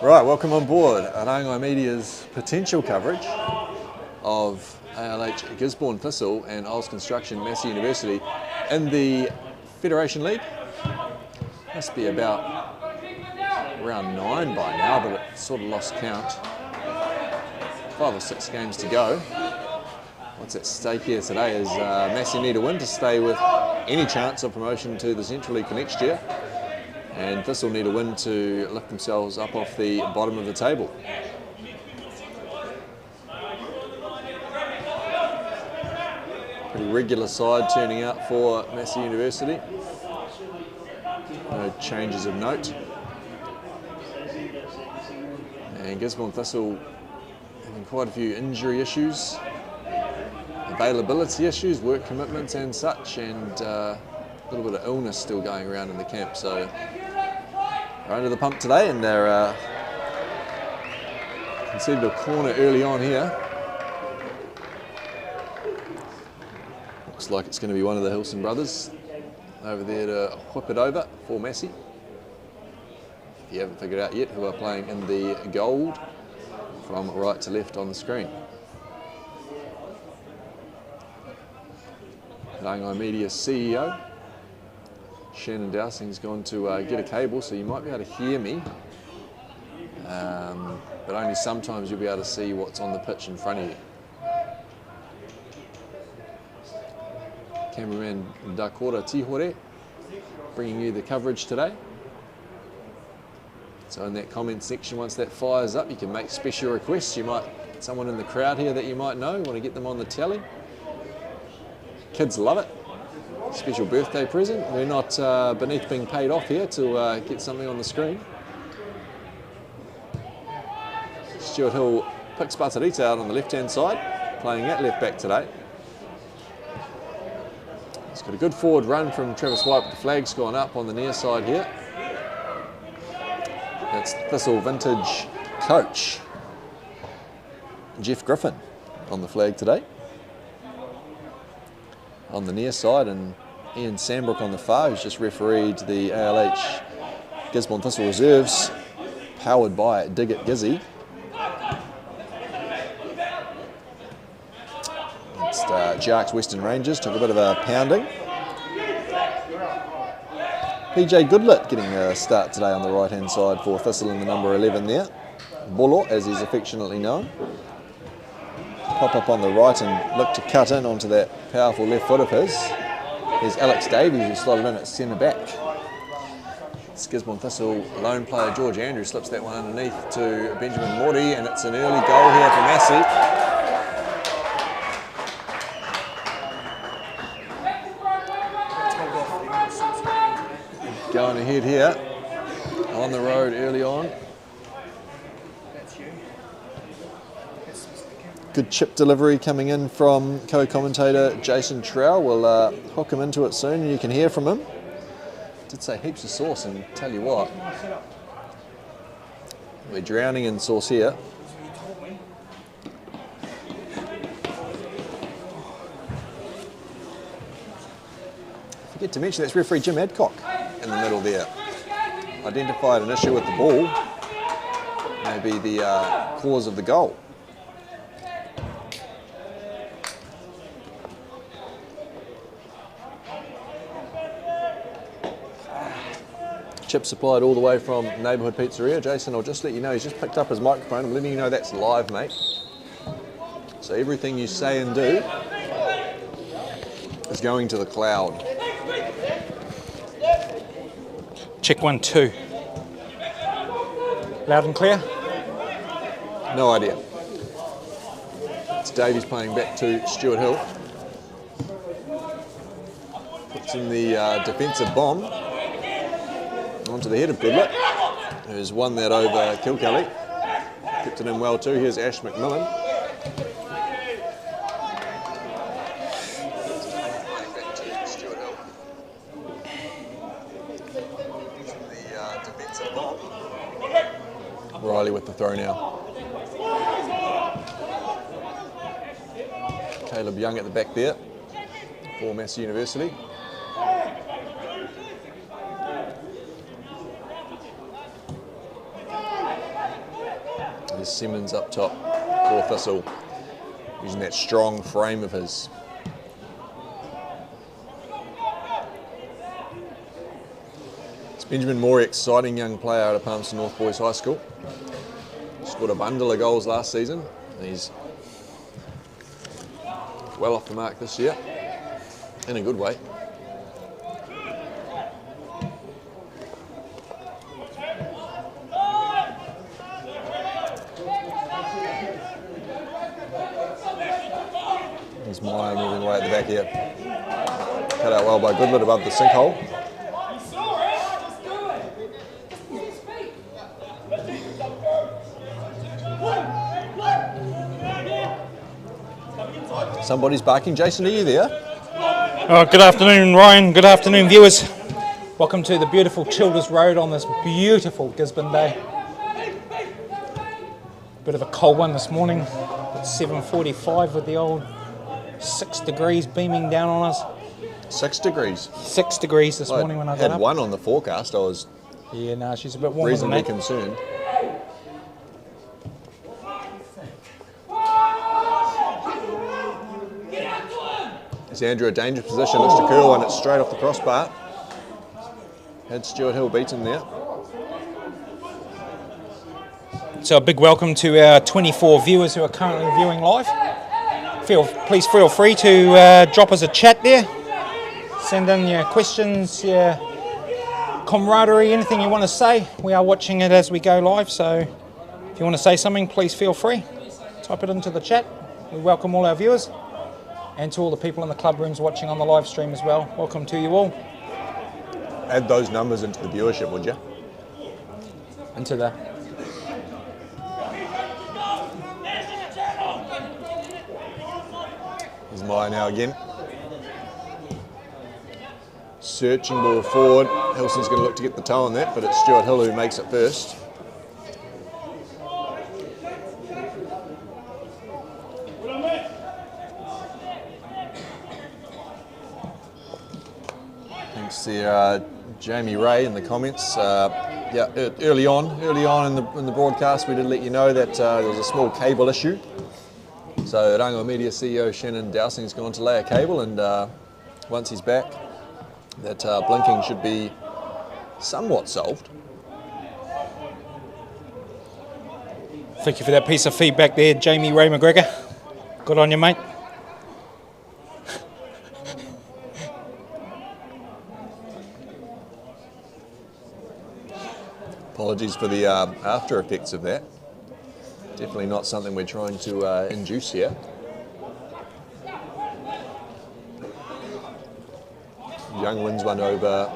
Right, welcome on board Arangai Media's potential coverage of ALH Gisborne Thistle and Oz Construction Massey University in the Federation League. Must be about around 9 by now, but it sort of lost count. 5 or 6 games to go. What's at stake here today is Massey need a win to stay with any chance of promotion to the Central League for next year. And Thistle need a win to lift themselves up off the bottom of the table. Pretty regular side turning out for Massey University. No changes of note. And Gisborne Thistle having quite a few injury issues, availability issues, work commitments and such, and a little bit of illness still going around in the camp. So they're under the pump today, and they're conceded a corner early on here. Looks like it's going to be one of the Hilson brothers over there to whip it over for Massey. If you haven't figured out yet who are playing in the gold from right to left on the screen. Arangai Media CEO Shannon Dowsing's gone to get a cable, so you might be able to hear me, but only sometimes you'll be able to see what's on the pitch in front of you. Cameraman Dakota Tihore bringing you the coverage today. So in that comment section, once that fires up, you can make special requests. You might, someone in the crowd here that you might know, want to get them on the telly. Kids love it. Special birthday present. We're not beneath being paid off here to get something on the screen. Stuart Hill picks Batarita out on the left-hand side, playing at left back today. He's got a good forward run from Travis White, but the flag's gone up on the near side here. That's Thistle vintage coach Jeff Griffin on the flag today. On the near side, and Ian Sambrook on the far, who's just refereed the ALH Gisborne Thistle Reserves, powered by Dig It Gizzy. Against Jarks Western Rangers, took a bit of a pounding. PJ Goodlett getting a start today on the right hand side for Thistle in the number 11 there. Bolo, as he's affectionately known. Pop up on the right and look to cut in onto that powerful left foot of his. There's Alex Davies, who slotted in at centre back. It's Gisborne Thistle lone player George Andrews slips that one underneath to Benjamin Morty, and it's an early goal here for Massey. Going ahead here on the road early on. Good chip delivery coming in from co-commentator Jason Trowell. We'll hook him into it soon and you can hear from him. Did say heaps of sauce, and tell you what, we're drowning in sauce here. Forget to mention that's referee Jim Adcock in the middle there. Identified an issue with the ball, maybe the cause of the goal. Chip supplied all the way from Neighbourhood Pizzeria. Jason, I'll just let you know, he's just picked up his microphone. I'm letting you know that's live, mate. So everything you say and do is going to the cloud. Check 1, 2. Loud and clear? No idea. It's Davies playing back to Stuart Hill. Puts in the defensive bomb onto the head of Goodlett, who's won that over Kilkelly. Kept it in well too. Here's Ash McMillan. Riley with the throw now. Caleb Young at the back there for Massey University. There's Simmons up top for Thistle, using that strong frame of his. It's Benjamin Moore, exciting young player out of Palmerston North Boys High School. Scored a bundle of goals last season. And he's well off the mark this year, in a good way. There's Meyer moving away at the back here. Cut out well by Goodlett above the sinkhole. Somebody's barking. Jason, are you there? Oh, good afternoon, Ryan. Good afternoon, viewers. Welcome to the beautiful Childers Road on this beautiful Gisborne day. Bit of a cold one this morning. It's 7:45 with the old 6 degrees beaming down on us. 6 degrees. 6 degrees this morning when I got had up. one on the forecast. I was Yeah, no, she's a bit warmer than reasonably that. concerned. Is Andrew a dangerous position? Looks to curl one. It's straight off the crossbar. Had Stuart Hill beaten there. So a big welcome to our 24 viewers who are currently viewing live. Please feel free to drop us a chat there. Send in your questions, your camaraderie, anything you want to say. We are watching it as we go live, so if you want to say something, please feel free. Type it into the chat. We welcome all our viewers and to all the people in the club rooms watching on the live stream as well. Welcome to you all. Add those numbers into the viewership, would you? Into the... Here's Meyer now again. Searching ball forward. Hilson's going to look to get the toe on that, but it's Stuart Hill who makes it first. Thanks there, Jamie Ray in the comments. Early on in the broadcast, we did let you know that there was a small cable issue. So Rango Media CEO Shannon Dowsing's gone to lay a cable, and once he's back, that blinking should be somewhat solved. Thank you for that piece of feedback there, Jamie Ray McGregor. Good on you, mate. Apologies for the after effects of that. Definitely not something we're trying to induce here. Young wins one over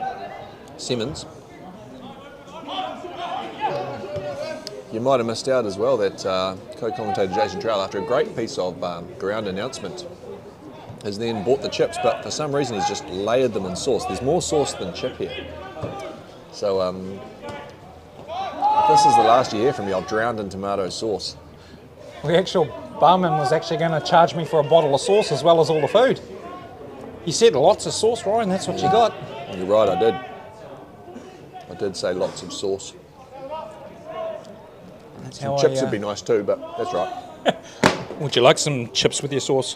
Simmons. You might have missed out as well that co-commentator Jason Trowell, after a great piece of ground announcement, has then bought the chips, but for some reason he's just layered them in sauce. There's more sauce than chip here. So if this is the last you hear from me, I'll drown in tomato sauce. The actual barman was actually going to charge me for a bottle of sauce as well as all the food. He said lots of sauce, Ryan, that's what you got. You're right, I did. I did say lots of sauce. That's Some how chips would be nice too, but that's right. Would you like some chips with your sauce?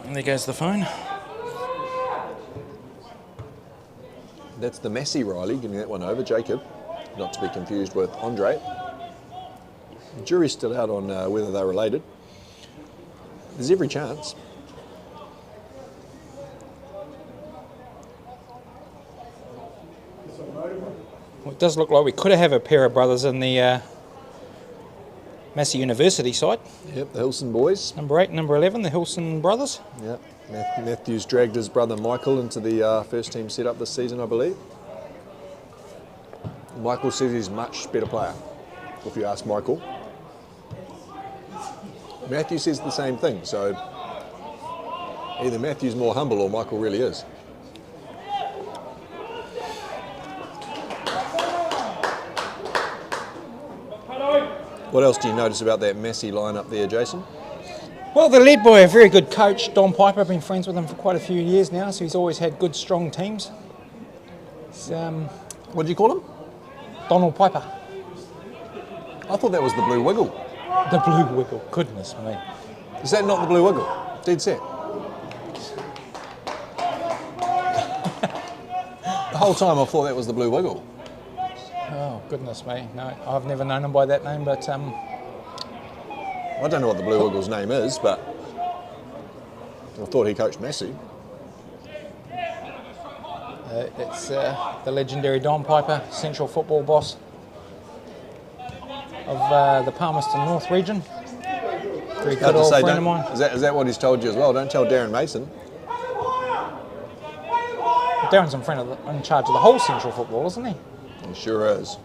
And there goes the phone. That's the Massey Riley, giving that one over. Jacob, not to be confused with Andre. The jury's still out on whether they're related. There's every chance. Well, it does look like we could have a pair of brothers in the Massey University side. Yep, the Hilson boys. Number 8 and number 11, the Hilson brothers. Yep, Matthews dragged his brother Michael into the first team setup this season, I believe. Michael says he's a much better player, if you ask Michael. Matthew says the same thing, so either Matthew's more humble or Michael really is. What else do you notice about that Massey lineup there, Jason? Well, they're led by a very good coach, Don Piper. I've been friends with him for quite a few years now, so he's always had good, strong teams. What do you call him? Donald Piper. I thought that was the Blue Wiggle. The Blue Wiggle, goodness me. Is that not the Blue Wiggle? Dead set. The whole time I thought that was the Blue Wiggle. Oh, goodness me. No, I've never known him by that name, but... I don't know what the Blue Wiggle's name is, but I thought he coached Massey. It's the legendary Don Piper, Central football boss of the Palmerston North region. Very good old friend of mine. Is that what he's told you as well? Don't tell Darren Mason. Darren's in charge of the whole Central football, isn't he? He sure is.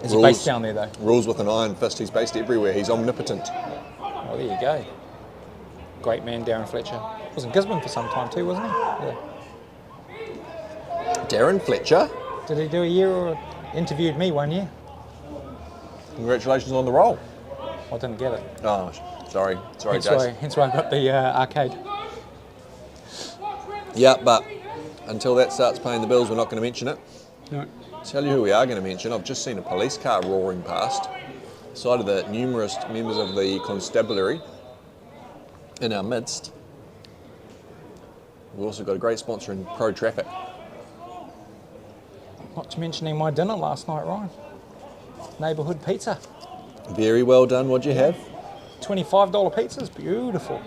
Is he based down there though? Rules with an iron fist. He's based everywhere. He's omnipotent. Oh, there you go. Great man, Darren Fletcher. Was in Gisborne for some time too, wasn't he? Yeah. Darren Fletcher? Did he do a year or interviewed me 1 year? Congratulations on the role. I didn't get it. Oh, sorry, Jace. Hence why I got the arcade. Yeah, but until that starts paying the bills, we're not going to mention it. No. Tell you who we are going to mention. I've just seen a police car roaring past. Sight of the numerous members of the constabulary in our midst. We've also got a great sponsor in Pro Traffic. Not to mentioning my dinner last night, Ryan. Neighbourhood pizza. Very well done. What'd you have? $25 pizzas, beautiful.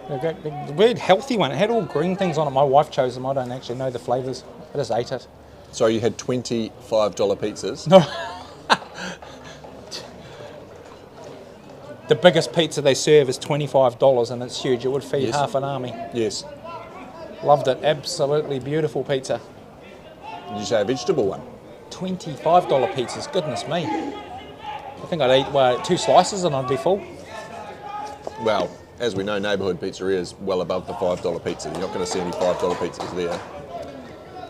They're very healthy one. It had all green things on it. My wife chose them. I don't actually know the flavours. I just ate it. So you had $25 pizzas? No. The biggest pizza they serve is $25 and it's huge. It would feed half an army. Yes. Loved it. Absolutely beautiful pizza. Did you say a vegetable one? $25 pizzas. Goodness me. I think I'd eat 2 slices and I'd be full. Well, as we know, neighbourhood pizzeria is well above the $5 pizza. You're not going to see any $5 pizzas there.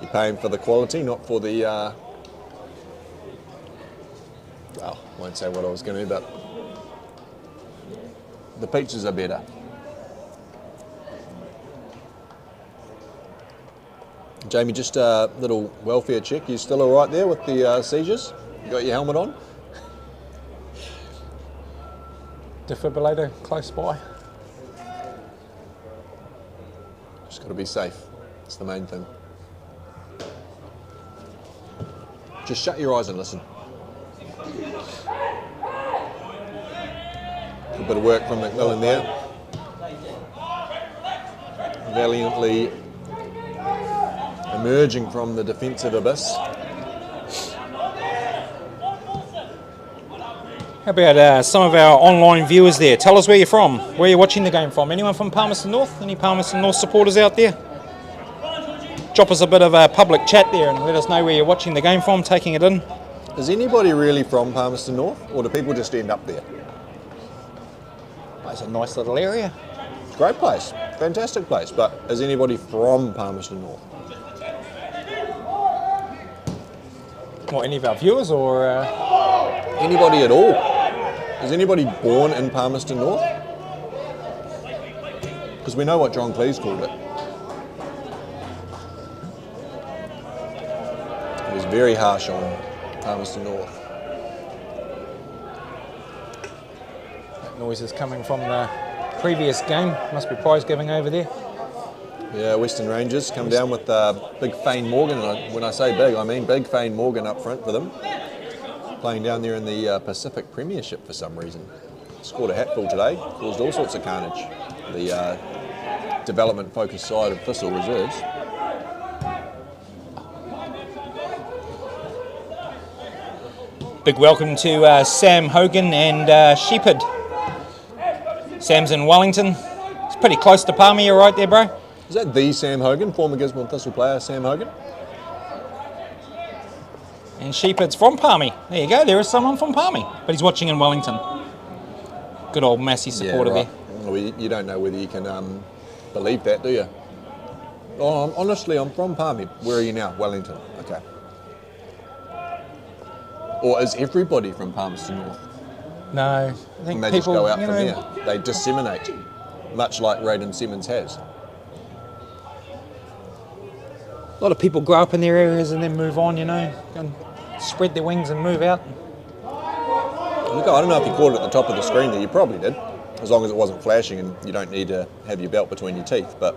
You're paying for the quality, not for the... well, I won't say what I was going to, but the pizzas are better. Jamie, just a little welfare check. You still all right there with the seizures? You got your helmet on? Defibrillator close by. Just got to be safe. That's the main thing. Just shut your eyes and listen. A bit of work from McMillan there. Valiantly emerging from the defensive abyss. How about some of our online viewers there? Tell us where you're from, where you're watching the game from. Anyone from Palmerston North? Any Palmerston North supporters out there? Drop us a bit of a public chat there and let us know where you're watching the game from, taking it in. Is anybody really from Palmerston North, or do people just end up there? It's a nice little area. It's a great place, fantastic place, but is anybody from Palmerston North? What, any of our viewers or... Anybody at all? Is anybody born in Palmerston North? Because we know what John Cleese called it. He was very harsh on Palmerston North. That noise is coming from the previous game. Must be prize giving over there. Yeah, Western Rangers come down with big Fane Morgan. And when I say big, I mean big Fane Morgan up front for them. Playing down there in the Pacific Premiership for some reason. Scored a hatful today, caused all sorts of carnage. The development-focused side of Thistle reserves. Big welcome to Sam Hogan and Shepherd. Sam's in Wellington. It's pretty close to Palmy, you're right there, bro. Is that the Sam Hogan, former Gisborne Thistle player Sam Hogan? And Shepherd's from Palmy. There you go, there is someone from Palmy. But he's watching in Wellington. Good old Massey supporter there. Well, you don't know whether you can believe that, do you? Oh, honestly, I'm from Palmy. Where are you now? Wellington. Okay. Or is everybody from Palmerston North? No, I think and they people, just go out from there. They disseminate, much like Raiden Simmons has. A lot of people grow up in their areas and then move on, and spread their wings and move out. Look, I don't know if you caught it at the top of the screen there. You probably did, as long as it wasn't flashing and you don't need to have your belt between your teeth. But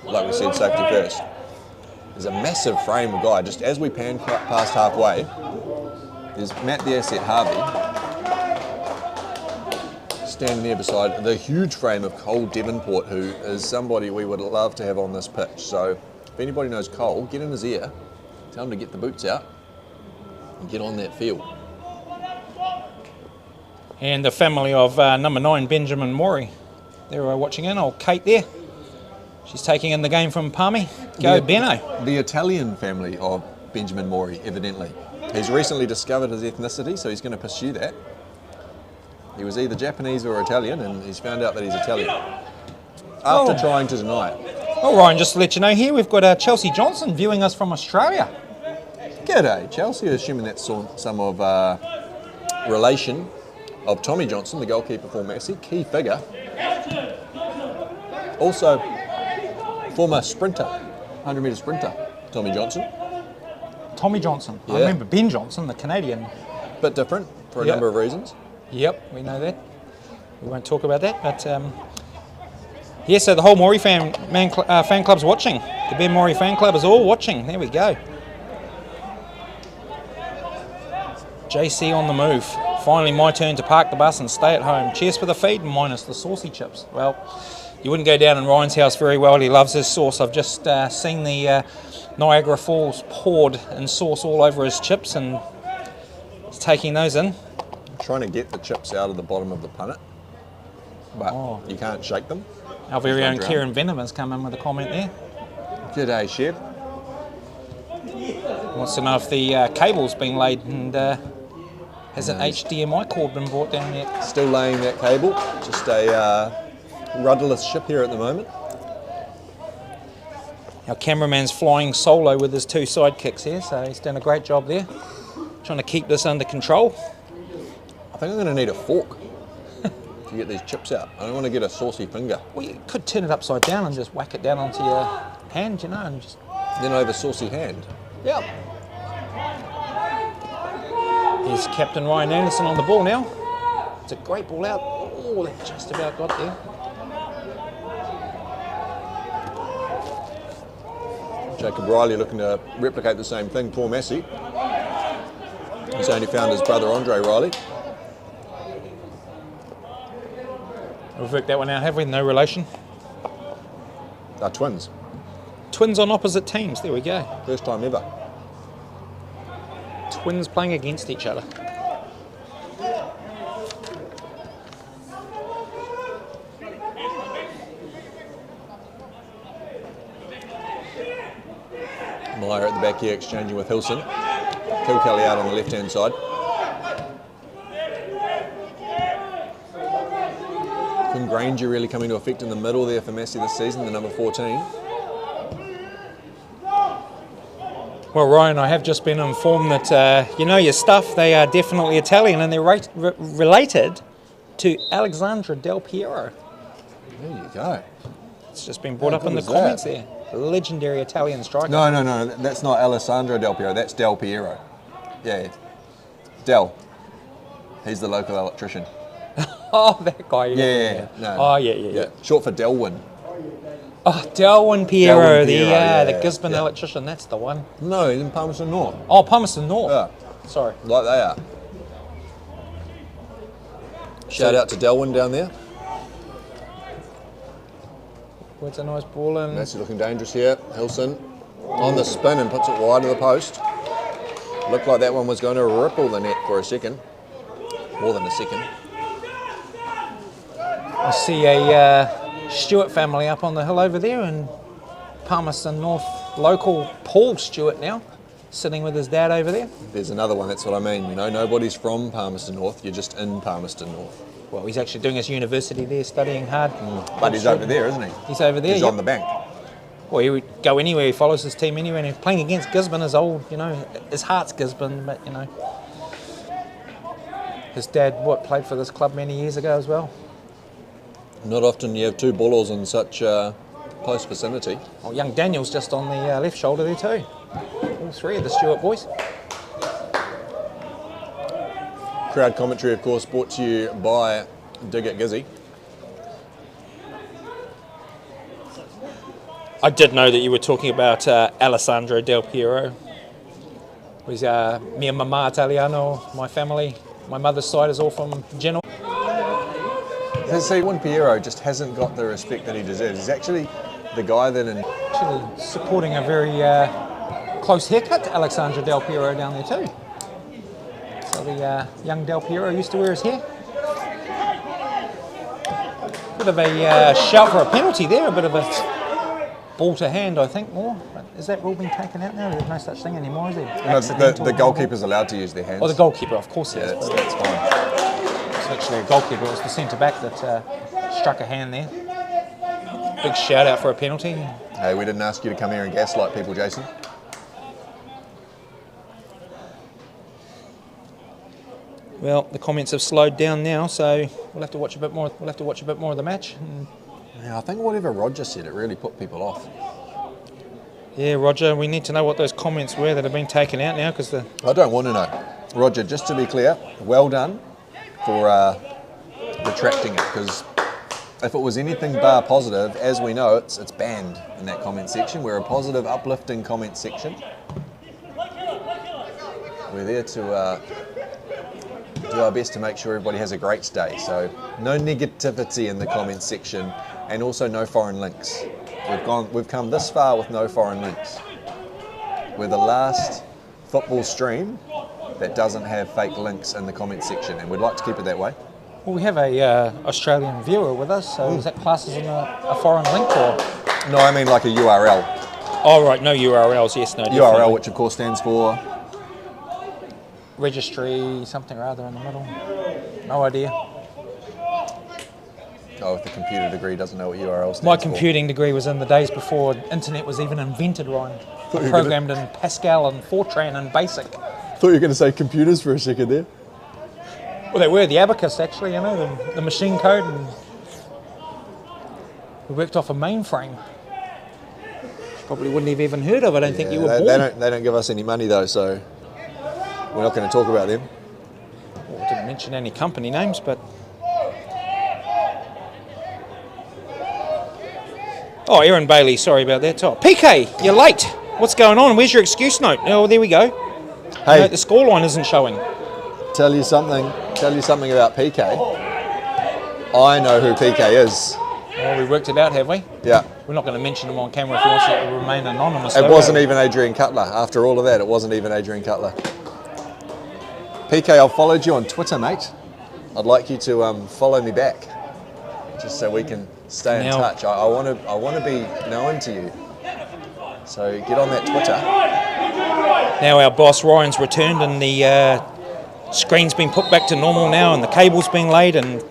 like we said, safety first. There's a massive frame of guy. Just as we pan past halfway, there's Matt the Asset Harvey standing there beside the huge frame of Cole Devonport, who is somebody we would love to have on this pitch. So if anybody knows Cole, get in his ear, tell him to get the boots out and get on that field. And the family of number 9, Benjamin Morey. They're watching in. Old Kate there. She's taking in the game from Palmy. Go, Benno. The Italian family of Benjamin Morey, evidently. He's recently discovered his ethnicity, so he's going to pursue that. He was either Japanese or Italian, and he's found out that he's Italian after trying to deny it. Well, Ryan, just to let you know here, we've got Chelsea Johnson viewing us from Australia. G'day, Chelsea. Assuming that's some of relation of Tommy Johnson, the goalkeeper for Massey, key figure. Also, former sprinter, 100-metre sprinter, Tommy Johnson. Tommy Johnson. Yeah. I remember Ben Johnson, the Canadian. Bit different for a number of reasons. Yep, we know that. We won't talk about that, but yeah, so the whole Morey fan club's watching. The Ben Morey fan club is all watching. There we go. JC on the move. Finally my turn to park the bus and stay at home. Cheers for the feed, minus the saucy chips. Well, you wouldn't go down in Ryan's house very well. He loves his sauce. I've just seen the Niagara Falls poured in sauce all over his chips, and he's taking those in. I'm trying to get the chips out of the bottom of the punnet, but you can't shake them. Our very own Kieran Venom has come in with a comment there. G'day, Chef. Wants to know if the cable's been laid and has an HDMI cord been brought down yet. Still laying that cable. Just a rudderless ship here at the moment. Our cameraman's flying solo with his 2 sidekicks here, so he's done a great job there. Trying to keep this under control. I think I'm going to need a fork to get these chips out. I don't want to get a saucy finger. Well, you could turn it upside down and just whack it down onto your hand, you know, and just... Then I have a saucy hand. Yep. Here's Captain Ryan Anderson on the ball now. It's a great ball out. Oh, that just about got there. Jacob Riley looking to replicate the same thing. Poor Massey. He's only found his brother Andre Riley. We've worked that one out, have we? No relation. They're twins. Twins on opposite teams. There we go. First time ever. Twins playing against each other. Meyer at the back here exchanging with Hilson. Kilkelly out on the left-hand side. Quinn Granger really coming to effect in the middle there for Massey this season, the number 14. Well, Ryan, I have just been informed that, you know your stuff, they are definitely Italian, and they're related to Alexandra Del Piero. There you go. It's just been brought up in the comments there. The legendary Italian striker. No, that's not Alessandro Del Piero, that's Del Piero. Yeah, Del. He's the local electrician. Oh, that guy. Yeah. No. Oh, yeah. Short for Delwyn. Oh, Delwyn Piero, Delwyn Piero, the Gisborne electrician, that's the one. No, he's in Palmerston North. Oh, Palmerston North. Yeah. Sorry. Like they are. Shout out to Delwyn down there. Where's a nice ball in? Massey looking dangerous here. Hilson on the spin and puts it wide of the post. Looked like that one was going to ripple the net for a second. More than a second. I see a Stewart family up on the hill over there, and Palmerston North local Paul Stewart now, sitting with his dad over there. There's another one, that's what I mean. You know, nobody's from Palmerston North, you're just in Palmerston North. Well, he's actually doing his university there, studying hard. But he's over there, isn't he? He's over there. He's on the bank. Well, he would go anywhere, he follows his team anywhere, and he's playing against Gisborne, his old, you know, his heart's Gisborne, but, you know. His dad, played for this club many years ago as well. Not often you have two ballers in such close vicinity. Oh, young Daniel's just on the left shoulder there too. All three of the Stewart boys. Crowd commentary, of course, brought to you by Dig at Gizzy. I did know that you were talking about Alessandro Del Piero. He's mia mamma Italiano, my family. My mother's side is all from Genoa. See, Juan Piero just hasn't got the respect that he deserves. He's actually the guy that Actually supporting a very close haircut to Alessandro Del Piero down there too. So the young Del Piero used to wear his hair. Bit of a shout for a penalty there, a bit of a ball to hand, I think, more. But is that rule being taken out now? There's no such thing anymore, is there? No, the goalkeeper's allowed to use their hands. Oh, the goalkeeper, of course he is. That's fine. It's actually a goalkeeper. It was the centre-back that struck a hand there. Big shout-out for a penalty. Hey, we didn't ask you to come here and gaslight people, Jason. Well, the comments have slowed down now, so we'll have to watch a bit more. We'll have to watch a bit more of the match. Yeah, I think whatever Roger said, it really put people off. Yeah, Roger, we need to know what those comments were that have been taken out now, because I don't want to know. Roger, just to be clear, well done for retracting it, because if it was anything bar positive, as we know, it's banned in that comment section. We're a positive, uplifting comment section. We're there to do our best to make sure everybody has a great day. So no negativity in the comment section, and also no foreign links. We've come this far with no foreign links. We're the last football stream that doesn't have fake links in the comment section, and we'd like to keep it that way. well, we have a Australian viewer with us, so is that classed as a foreign link, or? No, I mean like a URL. Oh right, no URLs, yes, no. URL, definitely. which of course stands for Registry, something or other in the middle. No idea. Oh, with the computer degree doesn't know what URL stands for. My computing degree was in the days before internet was even invented, Ryan. I programmed in Pascal and Fortran and BASIC. Thought you were going to say computers for a second there. Well, they were the abacus, actually, you know, the machine code, and we worked off a mainframe. Probably wouldn't have even heard of it. I don't think you were born. They don't give us any money though, so we're not going to talk about them. Well, I didn't mention any company names, but... Oh, Aaron Bailey, sorry about that. Oh, PK, you're late. What's going on? Where's your excuse note? Oh, there we go. Hey, No, the scoreline isn't showing. tell you something about PK. I know who PK is. Oh, we worked it out, have we? Yeah. We're not going to mention him on camera if he wants to remain anonymous. It wasn't even Adrian Cutler. After all of that, it wasn't even Adrian Cutler. PK, I've followed you on Twitter, mate. I'd like you to follow me back, just so we can stay in touch. I want to be known to you. So get on that Twitter. Now our boss Ryan's returned, and the screen's been put back to normal now, and the cable's been laid, and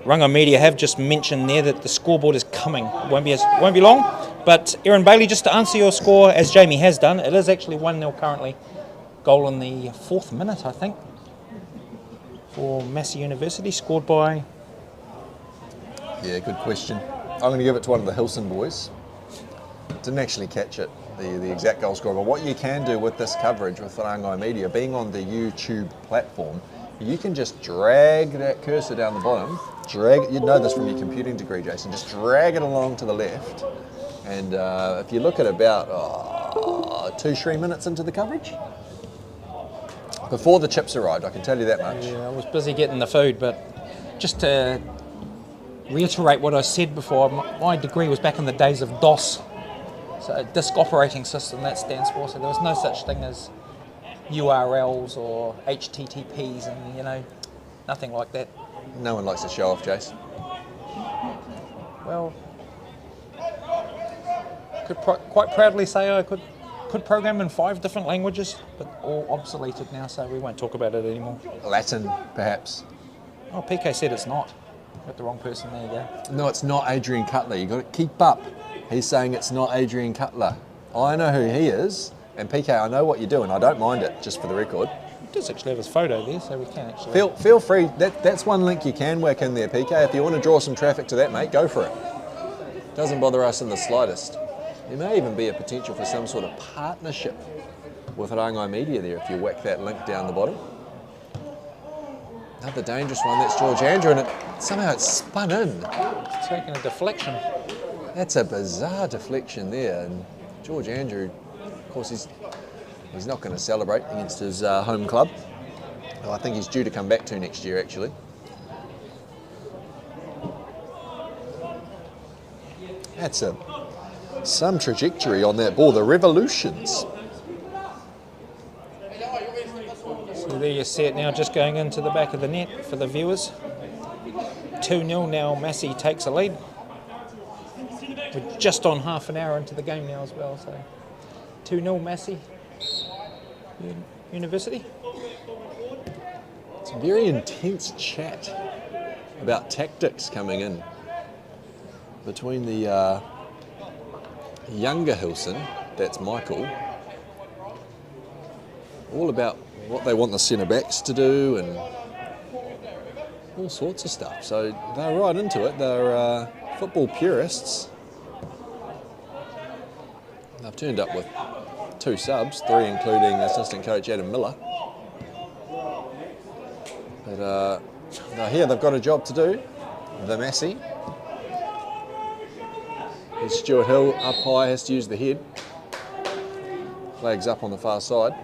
Runga Media have just mentioned there that the scoreboard is coming. It won't be long. But Aaron Bailey, just to answer your score, as Jamie has done, it is actually 1-0 currently. Goal in the 4th minute, I think, for Massey University, scored by... Yeah, good question. I'm going to give it to one of the Hilson boys. Didn't actually catch it, the exact goal scorer. But what you can do with this coverage with Rangai Media, being on the YouTube platform, you can just drag that cursor down the bottom, you'd know this from your computing degree, Jason, just drag it along to the left. And if you look at about 2-3 minutes into the coverage, before the chips arrived, I can tell you that much. Yeah, I was busy getting the food, but just to reiterate what I said before, my degree was back in the days of DOS. So disk operating system, that stands for. So there was no such thing as URLs or HTTPs, and nothing like that. No one likes to show off, Jace. Well, could quite proudly say I could program in 5 different languages, but all obsoleted now, so we won't talk about it anymore. Latin, perhaps. Oh, PK said it's not. Got the wrong person, there you go. No, it's not Adrian Cutler. You've got to keep up. He's saying it's not Adrian Cutler. I know who he is, and PK, I know what you're doing. I don't mind it, just for the record. He does actually have his photo there, so we can actually... Feel free. That's one link you can work in there, PK. If you want to draw some traffic to that, mate, go for it. Doesn't bother us in the slightest. There may even be a potential for some sort of partnership with Rangai Media there if you whack that link down the bottom. Another dangerous one, that's George Andrew, and somehow it's spun in. It's taking a deflection. That's a bizarre deflection there, and George Andrew, of course, he's not going to celebrate against his home club. Well, I think he's due to come back to next year, actually. That's some trajectory on that ball, the revolutions. So there you see it now, just going into the back of the net for the viewers. 2-0 now, Massey takes a lead. We're just on half an hour into the game now as well, so 2-0 Massey University. It's a very intense chat about tactics coming in between the younger Hilson, that's Michael, all about what they want the centre backs to do and all sorts of stuff. So they're right into it. They're football purists. They've turned up with 2 subs, 3 including assistant coach Adam Miller. But they're here, they've got a job to do, the Massey. Here's Stuart Hill up high, has to use the head. Flags up on the far side.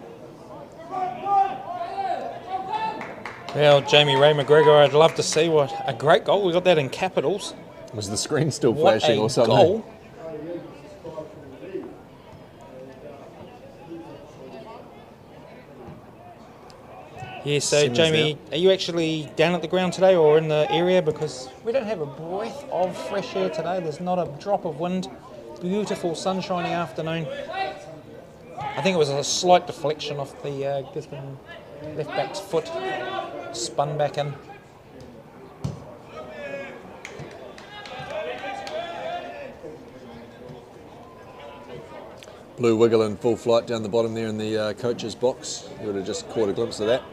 Well, Jamie Ray McGregor, I'd love to see what a great goal. We got that in capitals. Was the screen still flashing or something? Goal. Yeah, so Simmons Jamie, now. are you actually down at the ground today or in the area? Because we don't have a breath of fresh air today. There's not a drop of wind. Beautiful sunshiny afternoon. I think it was a slight deflection off the Gisborne left back's foot. Spun back in. Blue wiggle in full flight down the bottom there in the coach's box. You would have just caught a glimpse of that.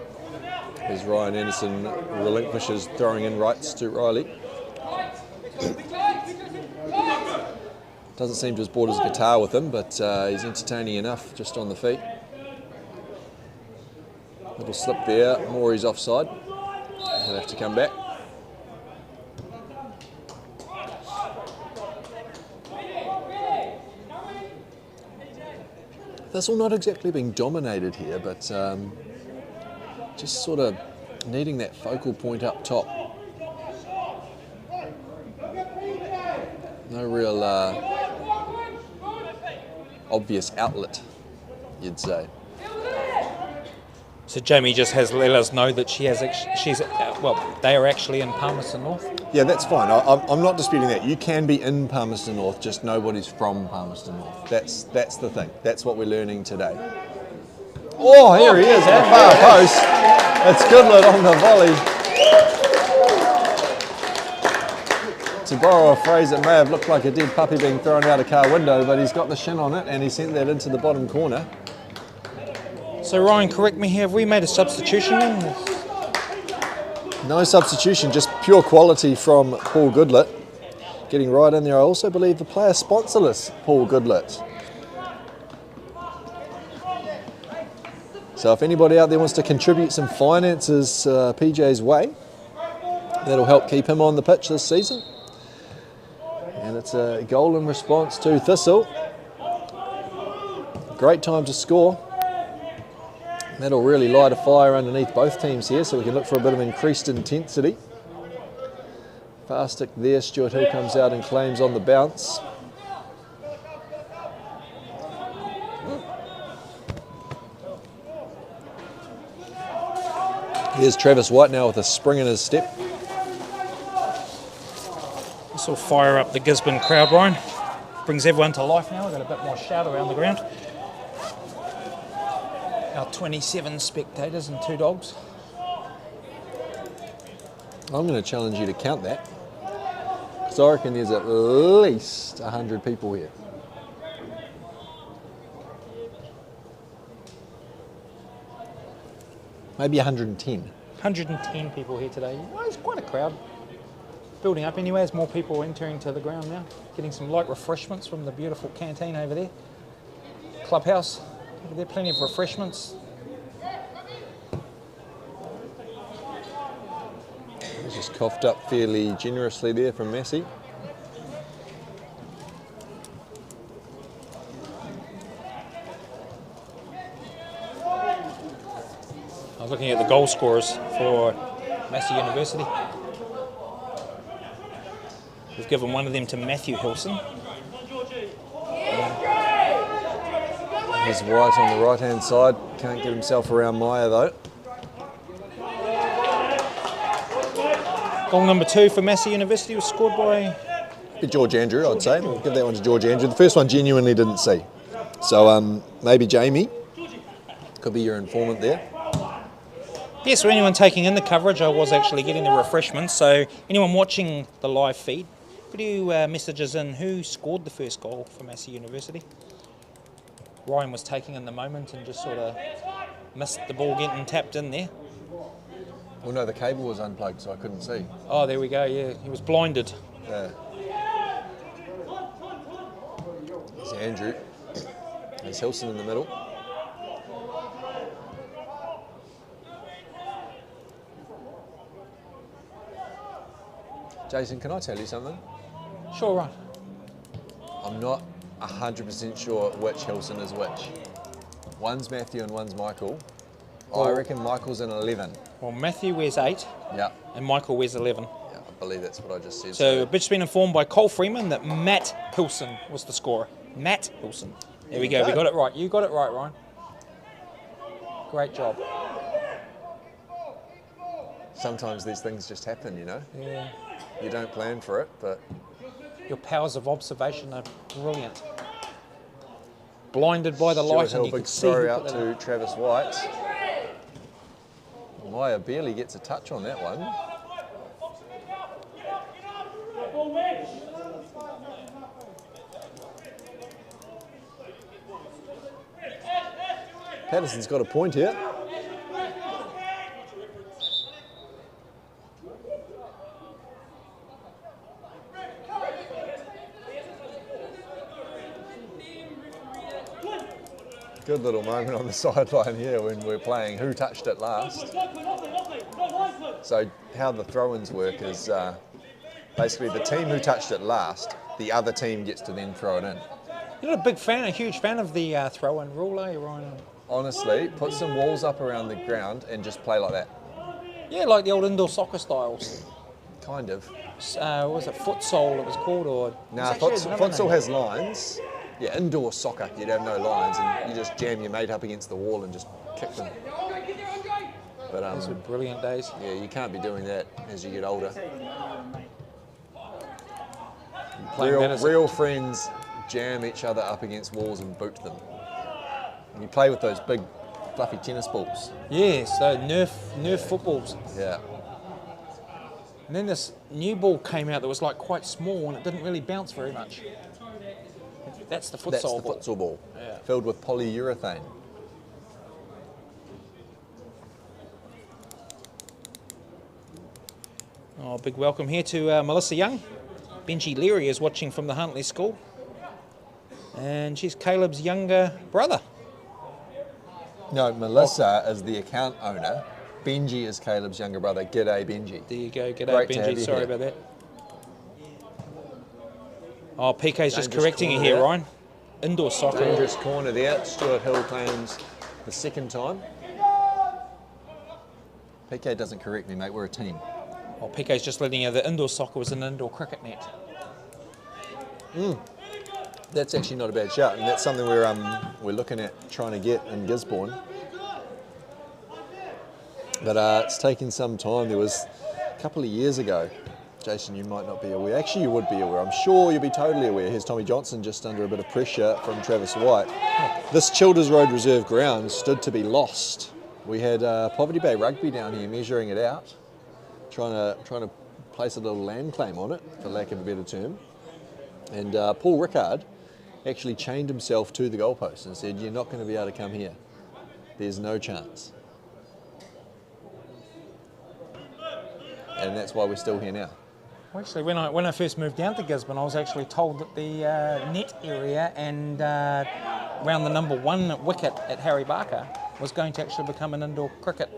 As Ryan Anderson relinquishes throwing in rights to Riley. Doesn't seem to have brought his guitar with him, but he's entertaining enough just on the feet. Little slip there, Morey's offside. He'll have to come back. Thistle not exactly being dominated here, but just sort of needing that focal point up top. No real obvious outlet, you'd say. So Jamie just has let us know that she's they are actually in Palmerston North. Yeah, that's fine. I'm not disputing that. You can be in Palmerston North, just nobody's from Palmerston North. That's the thing. That's what we're learning today. Oh, here he is on the far post. It's Goodlet on the volley. To borrow a phrase, it may have looked like a dead puppy being thrown out a car window, but he's got the shin on it and he sent that into the bottom corner. So Ryan, correct me here, have we made a substitution then? No substitution, just pure quality from Paul Goodlet. Getting right in there. I also believe the player sponsorless Paul Goodlet. So if anybody out there wants to contribute some finances PJ's way, that'll help keep him on the pitch this season. And it's a goal in response to Thistle. Great time to score. That'll really light a fire underneath both teams here, so we can look for a bit of increased intensity. Fast stick there, Stuart Hill comes out and claims on the bounce. Here's Travis White now with a spring in his step. This will fire up the Gisborne crowd, Ryan. Brings everyone to life now. We've got a bit more shout around the ground. Our 27 spectators and 2 dogs. I'm going to challenge you to count that, because I reckon there's at least 100 people here. Maybe 110. 110 people here today. Well, it's quite a crowd. Building up anyway as more people entering to the ground now. Getting some light refreshments from the beautiful canteen over there. Clubhouse. Over there, plenty of refreshments. Just coughed up fairly generously there from Massey. I was looking at the goal scorers for Massey University. We've given one of them to Matthew Hilson. He's White on the right-hand side. Can't get himself around Meyer though. Goal number 2 for Massey University was scored by George Andrew, I'd say. We'll give that one to George Andrew. The first one genuinely didn't see. So maybe Jamie could be your informant there. Yes, for anyone taking in the coverage, I was actually getting the refreshments. So anyone watching the live feed, could you message us in who scored the first goal for Massey University? Ryan was taking in the moment and just sort of missed the ball getting tapped in there. Well, no, the cable was unplugged, so I couldn't see. Oh, there we go, yeah. He was blinded. Yeah. There's Andrew. There's Hilson in the middle. Jason, can I tell you something? Sure, right. I'm not 100% sure which Hilson is which. One's Matthew and one's Michael. I reckon Michael's in 11. Well, Matthew wears 8 Yeah. and Michael wears 11. Yeah, I believe that's what I just said. So I've just been informed by Cole Freeman that Matt Hilson was the scorer. Matt Hilson. There we go. We got it right. You got it right, Ryan. Great job. Sometimes these things just happen, you know? Yeah. You don't plan for it, but... Your powers of observation are brilliant. Blinded by the light and you big can see throw who out put that to in. Travis White. Meyer barely gets a touch on that one. Patterson's got a point here. Good little moment on the sideline here when we're playing who touched it last. So how the throw-ins work is basically the team who touched it last, the other team gets to then throw it in. You're not a huge fan of the throw-in rule, are you, Ryan? Honestly, put some walls up around the ground and just play like that. Yeah, like the old indoor soccer styles. Kind of. Was it futsal it was called? Or Nah, futsal has lines. Yeah, indoor soccer, you'd have no lines and you just jam your mate up against the wall and just kick them. But those were brilliant days. yeah, you can't be doing that as you get older. Real friends jam each other up against walls and boot them. And you play with those big fluffy tennis balls. Yes, so Nerf footballs. Yeah. And then this new ball came out that was like quite small and it didn't really bounce very much. That's the futsal That's the ball. futsal ball, Yeah. filled with polyurethane. Oh, big welcome here to Melissa Young. Benji Leary is watching from the Huntley School. And she's Caleb's younger brother. No, Melissa is the account owner. Benji is Caleb's younger brother. G'day, Benji. There you go. G'day, Great to have Benji. you Sorry here. about that. Oh, PK's just Dangerous correcting you corner here, there. Ryan. Indoor soccer. Dangerous corner there. Stuart Hill claims the second time. PK doesn't correct me, mate. We're a team. Oh, PK's just letting you know that indoor soccer was an indoor cricket net. That's actually not a bad shout, and that's something we're looking at trying to get in Gisborne. But it's taken some time. There was a couple of years ago. Jason, you might not be aware. Actually, you would be aware. I'm sure you'll be totally aware. Here's Tommy Johnson just under a bit of pressure from Travis White. This Childers Road Reserve ground stood to be lost. We had Poverty Bay Rugby down here measuring it out, trying to place a little land claim on it, for lack of a better term. And Paul Rickard actually chained himself to the goalpost and said, "You're not going to be able to come here. There's no chance." And that's why we're still here now. Well, actually, when I first moved down to Gisborne, I was actually told that the net area and around the number 1 wicket at Harry Barker was going to actually become an indoor cricket,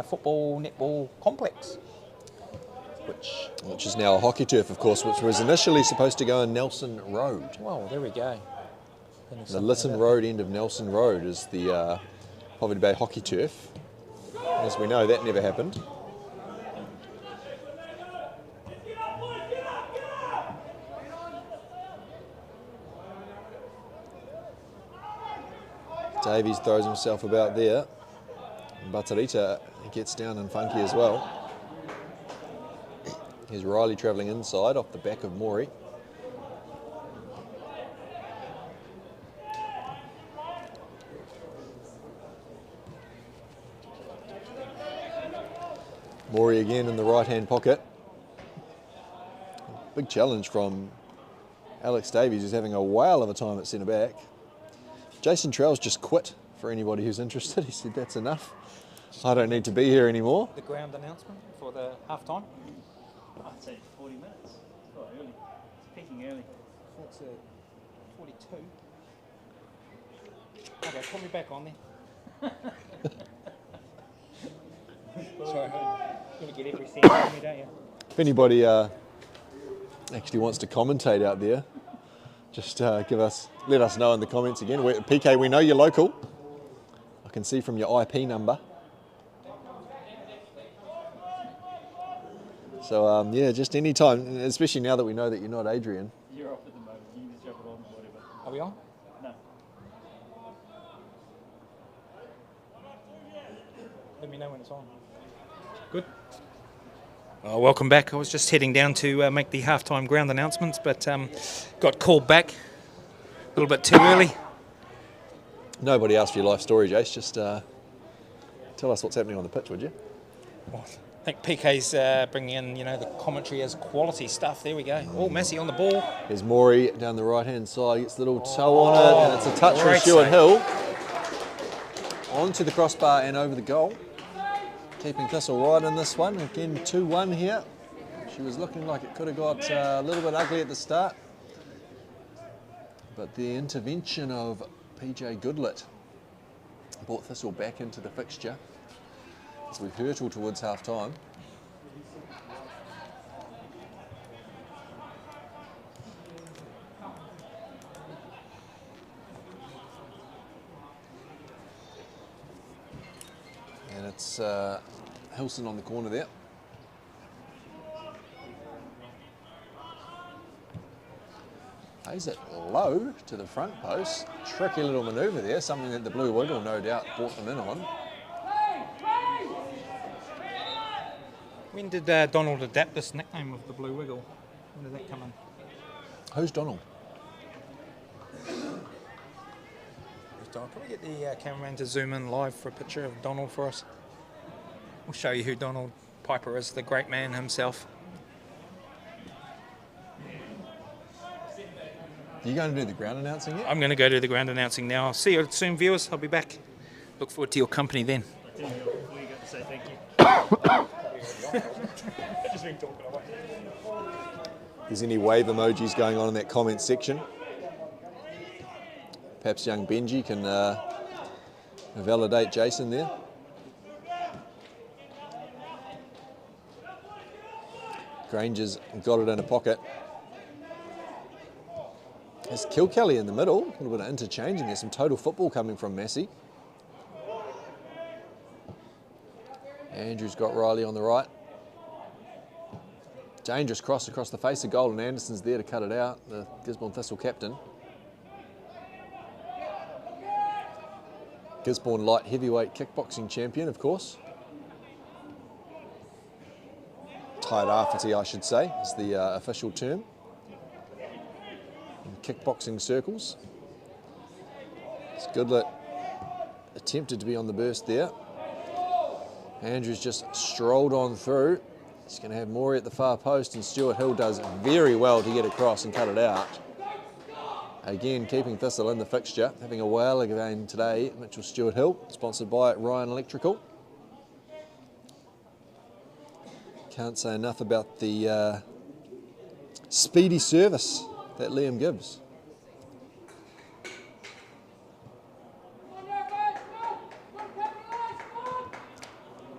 football, netball complex. which is now a hockey turf, of course, which was initially supposed to go in Nelson Road. Well, there we go. The Lytton Road end of Nelson Road is the Poverty Bay hockey turf. As we know, that never happened. Davies throws himself about there. Batarita gets down and funky as well. Here's Riley travelling inside off the back of Maury. Maury again in the right-hand pocket. Big challenge from Alex Davies, who's having a whale of a time at centre-back. Jason Trell's just quit, for anybody who's interested. He said, that's enough. I don't need to be here anymore. The ground announcement for the half-time? I'd say 40 minutes. It's quite early. It's peaking early. It's 42. Okay, put me back on then. Sorry, you're going to get every cent from me, don't you? If anybody actually wants to commentate out there, just let us know in the comments again. PK, we know you're local. I can see from your IP number. So yeah, just any time, especially now that we know that you're not Adrian. You're off at the moment. You can just jump it on or whatever. Are we on? No. Let me know when it's on. Good. Welcome back. I was just heading down to make the halftime ground announcements, but got called back a little bit too early. Nobody asked for your life story, Jace. Just tell us what's happening on the pitch, would you? Well, I think PK's bringing in, the commentary as quality stuff. There we go. Oh, Massey on the ball. There's Maury down the right-hand side. Gets a little toe on it, and it's a touch from Great Stuart save. Hill. Onto the crossbar and over the goal. Keeping Thistle right in this one. Again, 2-1 here. She was looking like it could have got a little bit ugly at the start. But the intervention of PJ Goodlett brought Thistle back into the fixture as we hurtle towards half-time. And it's Hilson on the corner there. Plays it low to the front post. Tricky little manoeuvre there, something that the Blue Wiggle no doubt brought them in on. When did Donald adapt this nickname of the Blue Wiggle? When did that come in? Who's Donald? Can we get the cameraman to zoom in live for a picture of Donald for us? We'll show you who Donald Piper is, the great man himself. Are you going to do the ground announcing yet? I'm going to go do the ground announcing now. See you soon, viewers. I'll be back. Look forward to your company then. I didn't know before you got to say thank you. Just been talking away. If there's any wave emojis going on in that comment section, perhaps young Benji can validate Jason there. Granger's got it in a pocket. There's Kilkelly in the middle, a little bit of interchanging. There's some total football coming from Massey. Andrew's got Riley on the right. Dangerous cross across the face of goal, and Anderson's there to cut it out, the Gisborne Thistle captain. Gisborne light heavyweight kickboxing champion, of course. Tairāwhiti, I should say, is the official term in kickboxing circles. It's Goodlett attempted to be on the burst there. Andrews just strolled on through. He's going to have Maury at the far post, and Stuart Hill does very well to get across and cut it out. Again, keeping Thistle in the fixture, having a whale again today, Mitchell Stuart Hill, sponsored by Ryan Electrical. Can't say enough about the speedy service that Liam gives.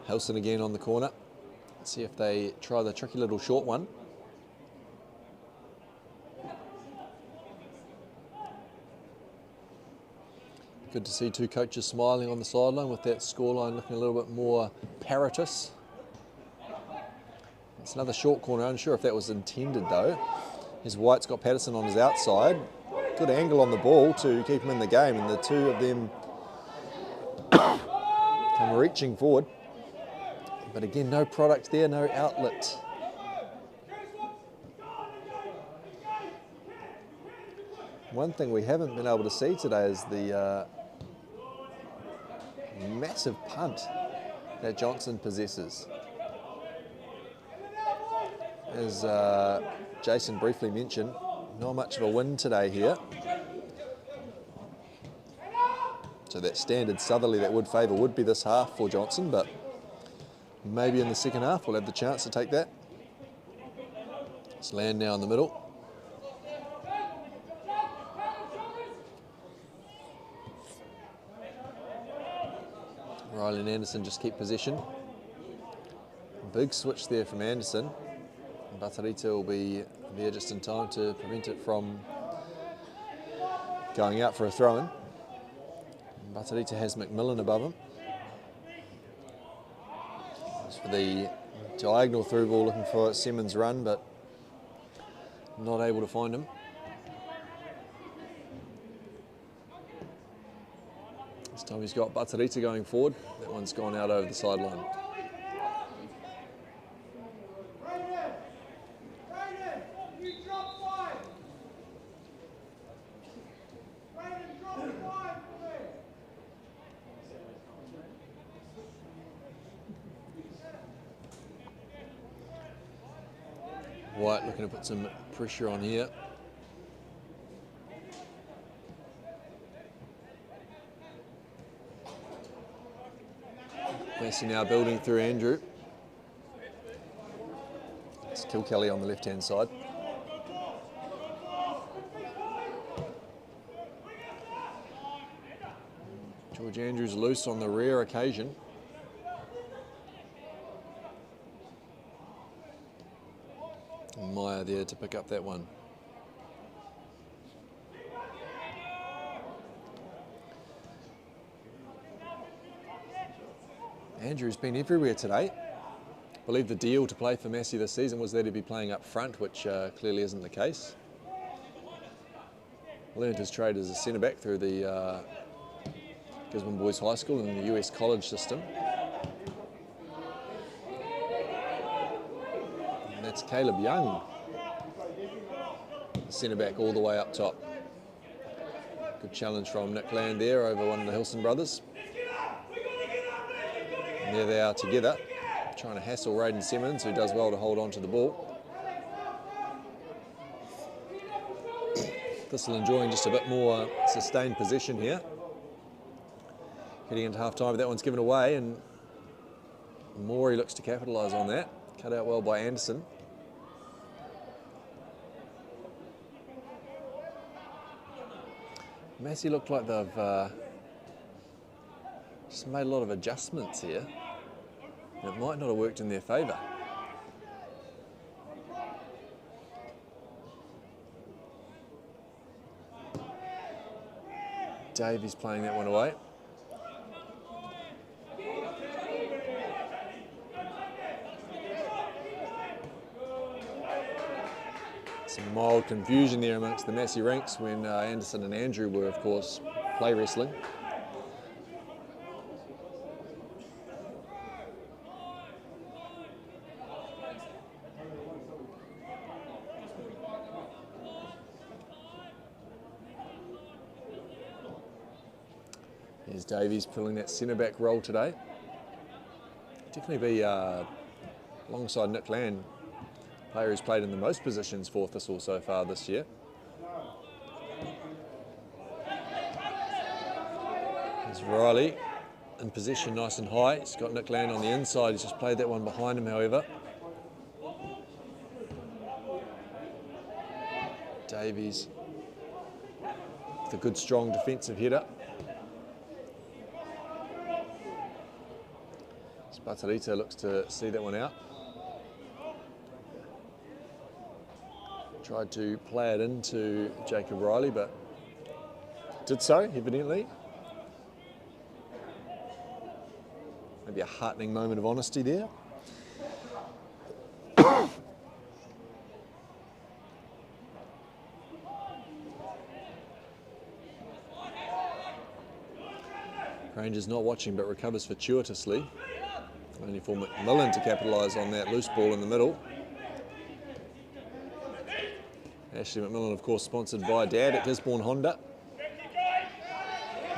Hilson again on the corner. See if they try the tricky little short one. Good to see two coaches smiling on the sideline with that scoreline looking a little bit more parrotous. It's another short corner. I'm unsure if that was intended though. Here's White's got Patterson on his outside. Good angle on the ball to keep him in the game, and the two of them come reaching forward. But again, no product there, no outlet. One thing we haven't been able to see today is the massive punt that Johnson possesses. As Jason briefly mentioned, not much of a wind today here. So that standard southerly that would favour would be this half for Johnson, but maybe in the second half we'll have the chance to take that. It's land now in the middle. Riley and Anderson just keep possession. Big switch there from Anderson. Batarita will be there just in time to prevent it from going out for a throw-in. Batarita has McMillan above him. As for the diagonal through ball, looking for Simmons' run, but not able to find him. This time he's got Batarita going forward. That one's gone out over the sideline. White looking to put some pressure on here. Massey now building through Andrew. It's Kilkelly on the left-hand side. George Andrews loose on the rare occasion. And Meyer there to pick up that one. Andrew's been everywhere today. I believe the deal to play for Massey this season was that he'd be playing up front, which clearly isn't the case. Learned his trade as a centre-back through the Gisborne Boys High School and the US college system. And that's Caleb Young, centre-back all the way up top. Good challenge from Nick Land there over one of the Hilson brothers. And there they are together, trying to hassle Raiden Simmons, who does well to hold on to the ball. Thistle enjoying just a bit more sustained possession here. Heading into half-time, but that one's given away, and Morey looks to capitalise on that. Cut out well by Anderson. Massey looked like they've just made a lot of adjustments here. It might not have worked in their favour. Davies playing that one away. Some mild confusion there amongst the Massey ranks when Anderson and Andrew were, of course, play wrestling. Here's Davies pulling that centre-back role today. Definitely be alongside Nick Land, player who's played in the most positions for Thistle so far this year. There's Riley in possession nice and high. He's got Nick Land on the inside. He's just played that one behind him, however. Davies with a good strong defensive header. Batarita looks to see that one out. Tried to play it into Jacob Riley, but did so, evidently. Maybe a heartening moment of honesty there. Rangers not watching, but recovers fortuitously. Only for McMillan to capitalise on that loose ball in the middle. Ashley McMillan, of course, sponsored by Dad at Gisborne Honda.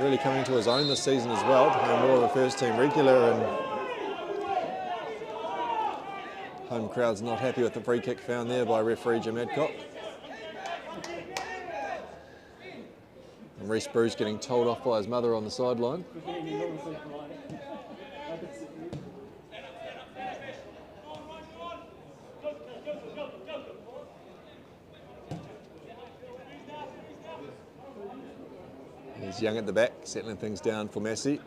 Really coming to his own this season as well, becoming more of a first-team regular, and home crowd's not happy with the free kick found there by referee Jim Adcock. And Reece Bruce getting told off by his mother on the sideline. He's Young at the back, settling things down for Massey.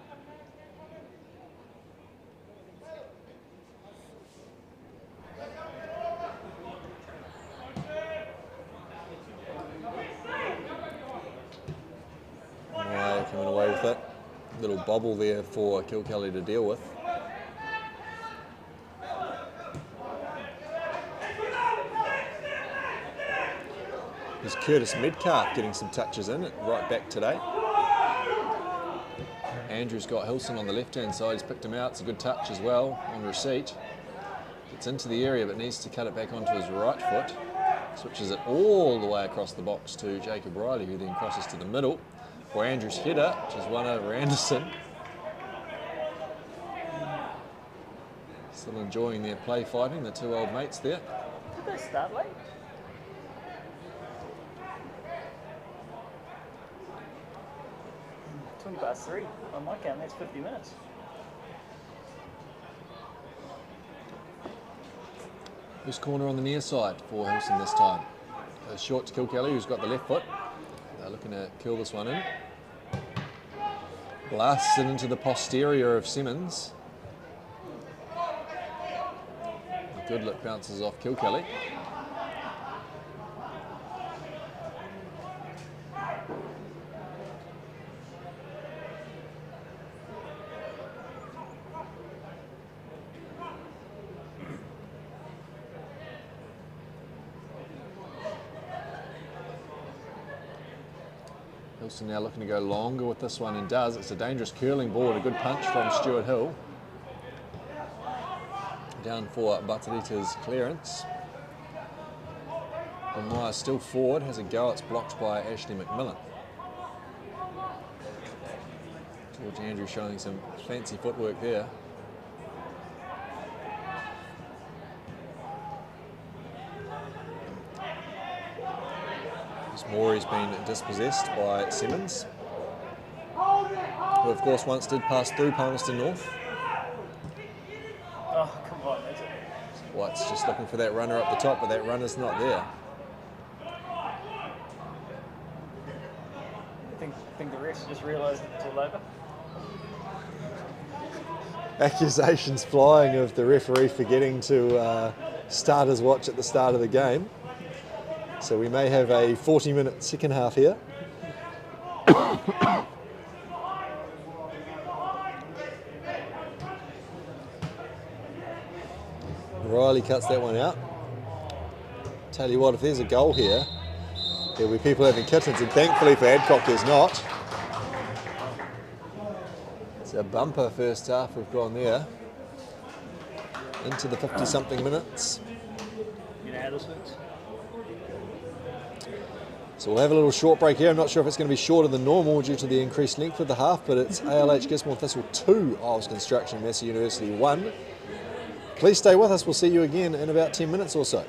Coming away with it. Little bobble there for Kilkelly to deal with. There's Curtis Medcalf getting some touches in at right back today. Andrew's got Hilson on the left-hand side. He's picked him out. It's a good touch as well on receipt. Gets into the area but needs to cut it back onto his right foot. Switches it all the way across the box to Jacob Riley, who then crosses to the middle for Andrew's header, which is one over Anderson. Still enjoying their play fighting, the two old mates there. Did they start late? 3 on my count, that's 50 minutes. Loose corner on the near side for Hilson this time. Short to Kilkelly, who's got the left foot. They're looking to kill this one in. Blasts it into the posterior of Simmons. A good look bounces off Kilkelly. Hilson now looking to go longer with this one and does. It's a dangerous curling ball and a good punch from Stuart Hill. Down for Batarita's clearance. And Meyer still forward, has a go, it's blocked by Ashley McMillan. George Andrew showing some fancy footwork there. Morey's been dispossessed by Simmons, who of course once did pass through Palmerston North. Oh, come on, that's it. White's just looking for that runner up the top, but that runner's not there. I think the refs just realised it's all over. Accusations flying of the referee forgetting to start his watch at the start of the game. So we may have a 40-minute second half here. Riley cuts that one out. Tell you what, if there's a goal here, there'll be people having kittens, and thankfully for Adcock there's not. It's a bumper first half we've gone there. Into the 50-something minutes. You know how this works? So we'll have a little short break here. I'm not sure if it's going to be shorter than normal due to the increased length of the half, but it's ALH Gisborne Thistle 2, Isles Construction Massey University 1. Please stay with us. We'll see you again in about 10 minutes or so.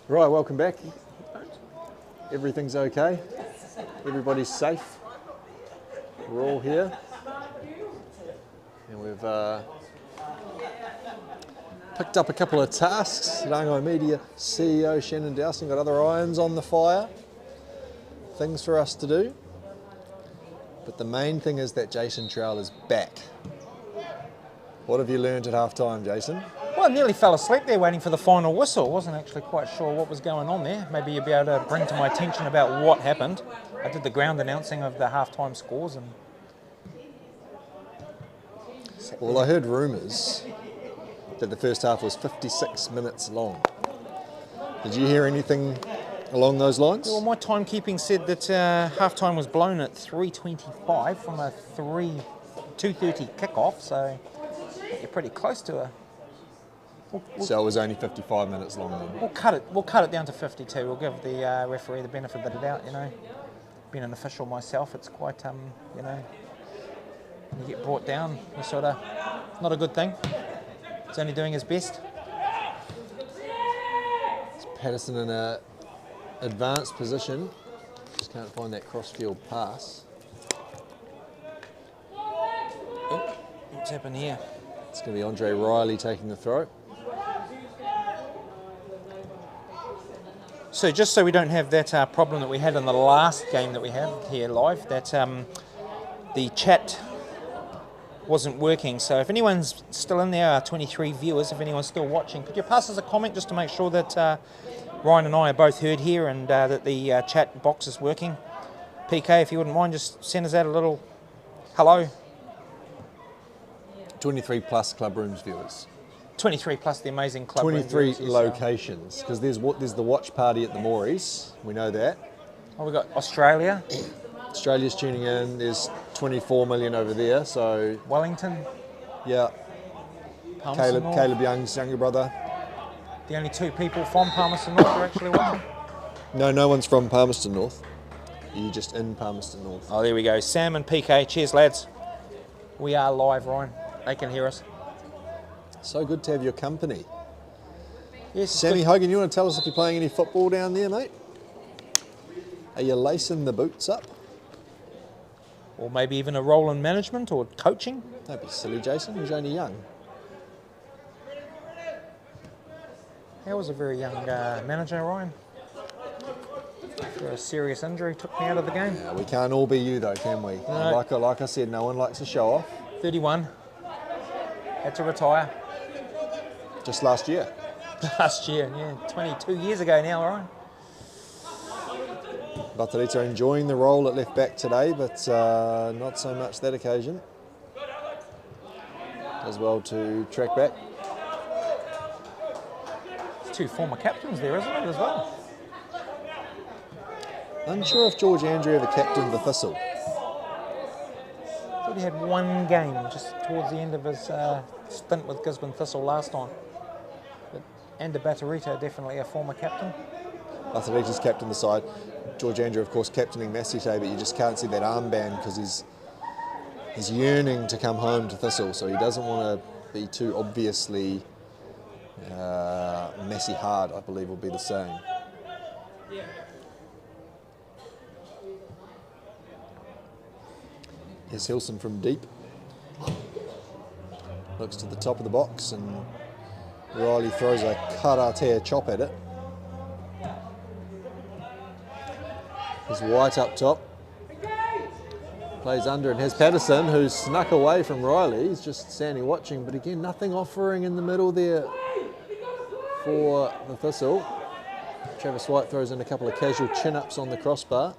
Right, welcome back. Everything's okay. Everybody's safe. We're all here. And we've picked up a couple of tasks. Rangai Media CEO Shannon Dowsing got other irons on the fire. Things for us to do. But the main thing is that Jason Trowell is back. What have you learned at half time, Jason? Well, I nearly fell asleep there waiting for the final whistle. Wasn't actually quite sure what was going on there. Maybe you'll be able to bring to my attention about what happened. I did the ground announcing of the half-time scores. And Well, I heard rumours that the first half was 56 minutes long. Did you hear anything along those lines? well, my timekeeping said that half-time was blown at 3:25 from a 2:30 kickoff, so you're pretty close to a... So it was only 55 minutes long then. We'll cut it down to 52. We'll give the referee the benefit of the doubt. You know, being an official myself, it's quite you know, when you get brought down, you sort of not a good thing. He's only doing his best. It's Patterson in a advanced position. Just can't find that cross-field pass. Oh, what's happened here? It's going to be Andre Riley taking the throw. So just so we don't have that problem that we had in the last game that we had here live, that the chat wasn't working. So if anyone's still in there, 23 viewers, if anyone's still watching, could you pass us a comment just to make sure that Ryan and I are both heard here and that the chat box is working? PK, if you wouldn't mind, just send us out a little hello. 23 plus club rooms viewers. 23 plus the amazing club. 23 viewers, yes, locations, because there's the watch party at the Moories. We know that. Oh, we've got Australia. Australia's tuning in. There's 24 million over there. So Wellington. yeah, Palmerston North. Caleb Young's younger brother. The only two people from Palmerston North are actually watching. No one's from Palmerston North. You're just in Palmerston North. Oh, there we go. Sam and PK. Cheers, lads. We are live, Ryan. They can hear us. So good to have your company. Yes, Sammy Hogan, you want to tell us if you're playing any football down there, mate? Are you lacing the boots up? or maybe even a role in management or coaching. Don't be silly, Jason. He's only young. I was a very young manager, Ryan. After a serious injury took me out of the game. Yeah, we can't all be you, though, can we? No. Like I said, no one likes to show off. 31. Had to retire. Just last year. Last year, yeah. 22 years ago now, Ryan. Batarita enjoying the role at left back today, but not so much that occasion. Does well to track back. There's two former captains there, isn't it, as well? Unsure if George Andrew ever captained the Thistle. I thought he had one game just towards the end of his stint with Gisborne Thistle last time. But Ander Batarita, definitely a former captain. Batarita's captained the side. George Andrew, of course, captaining Massey today, but you just can't see that armband because he's yearning to come home to Thistle, so he doesn't want to be too obviously Massey hard, I believe will be the saying. Here's Hilson from deep. Looks to the top of the box and Riley throws a karate chop at it. Here's White up top. Plays under and has Patterson, who's snuck away from Riley. He's just standing watching, but again, nothing offering in the middle there for the Thistle. Travis White throws in a couple of casual chin-ups on the crossbar.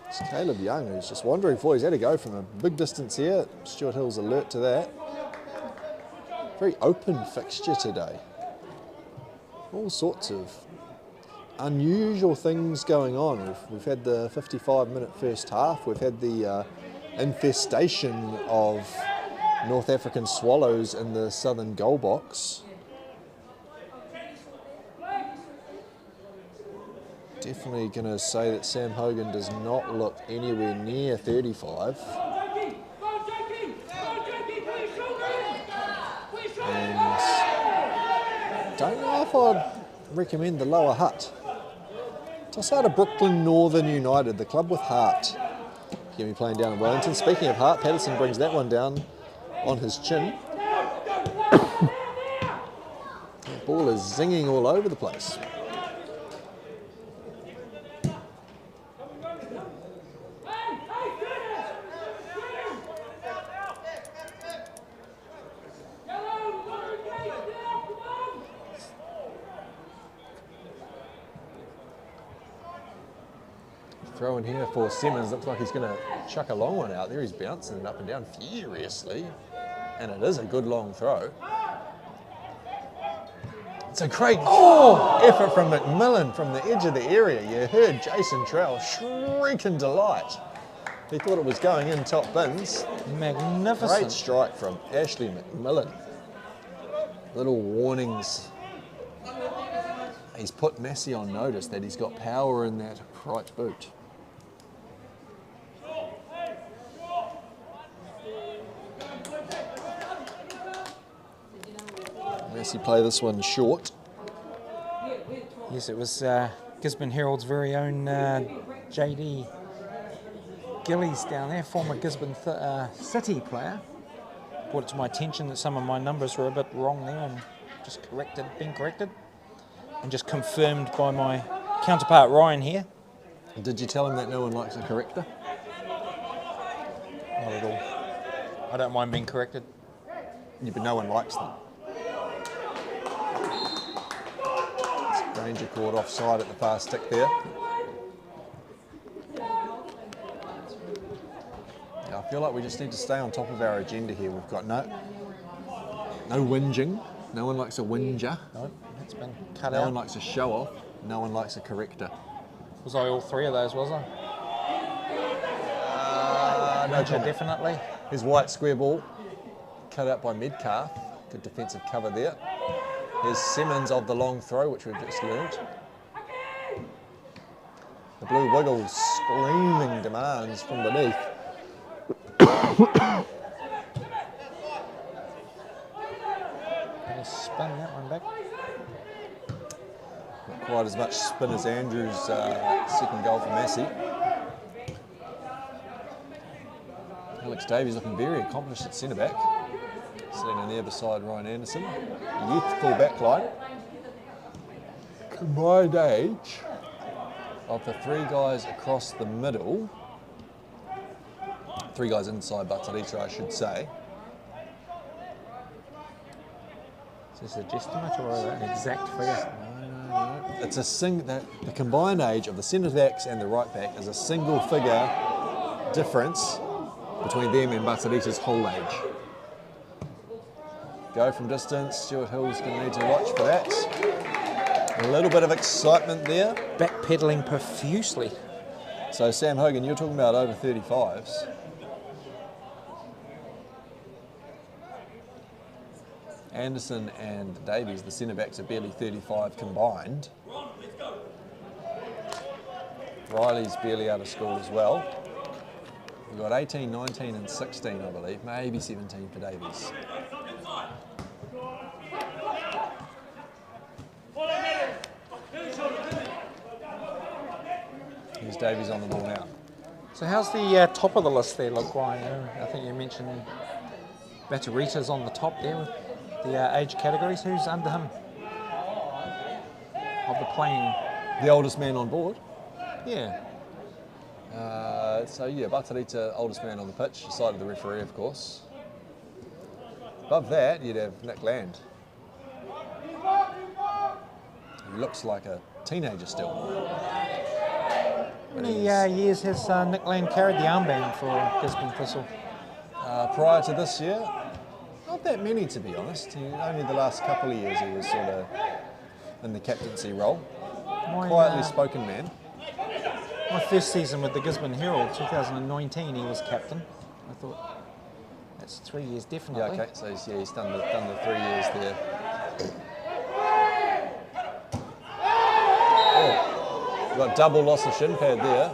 It's Caleb Young who's just wandering forward. He's had to go from a big distance here. Stuart Hill's alert to that. Very open fixture today. All sorts of unusual things going on. We've had the 55-minute first half. We've had the infestation of North African swallows in the southern goal box. Definitely going to say that Sam Hogan does not look anywhere near 35. thought I'd recommend the lower hut. Toss out of Brooklyn Northern United, the club with heart. Going to be playing down in Wellington. Speaking of heart, Patterson brings that one down on his chin. The ball is zinging all over the place. Throw in here for Simmons. Looks like he's going to chuck a long one out there. He's bouncing it up and down furiously. And it is a good long throw. It's a great effort from McMillan from the edge of the area. You heard Jason Trowell shriek in delight. He thought it was going in top bins. Magnificent. Great strike from Ashley McMillan. Little warnings. He's put Massey on notice that he's got power in that right boot. Massey play this one short. Yes, it was Gisborne Herald's very own JD Gillies down there, former Gisborne City player. Brought it to my attention that some of my numbers were a bit wrong there and just been corrected. And just confirmed by my counterpart Ryan here. Did you tell him that no one likes a corrector? Not at all. I don't mind being corrected. Yeah, but no one likes them. Ranger caught offside at the far stick there. Yeah, I feel like we just need to stay on top of our agenda here. We've got no whinging. No one likes a whinger. No, that's been cut No out. one likes a show off. No one likes a corrector. Was I all three of those, was I? No Ranger, comment. definitely. His white square ball cut out by Medcalf. Good defensive cover there. Here's Simmons of the long throw, which we've just learned. The Blue Wiggles screaming demands from beneath. Gonna spin that one back. Not quite as much spin as Andrew's second goal for Massey. Alex Davies looking very accomplished at centre back. Sitting on there beside Ryan Anderson. Youthful backline. Combined age of the three guys across the middle. Three guys inside Batarita, I should say. Is this a guesstimate or an exact figure? No. It's the combined age of the centre backs and the right back is a single figure difference between them and Batarita's whole age. Go from distance. Stuart Hill's going to need to watch for that. A little bit of excitement there. Backpedaling profusely. So Sam Hogan, you're talking about over 35s. Anderson and Davies, the centre backs, are barely 35 combined. Riley's barely out of school as well. We've got 18, 19 and 16, I believe. Maybe 17 for Davies. Here's Davies on the ball now. So how's the top of the list there look, Ryan? I think you mentioned Batarita's on the top there with the age categories. Who's under him of the playing? The oldest man on board. Yeah. So yeah, Batarita, oldest man on the pitch, side of the referee, of course. Above that, you'd have Nick Land. He looks like a teenager still. How many years has Nick Land carried the armband for Gisborne Thistle? Prior to this year, not that many, to be honest. Only the last couple of years he was sort of in the captaincy role. Quietly spoken man. My first season with the Gisborne Herald, 2019, he was captain. I thought, that's 3 years definitely. Yeah, okay, so he's done the 3 years there. Oh, got double loss of shin pad there.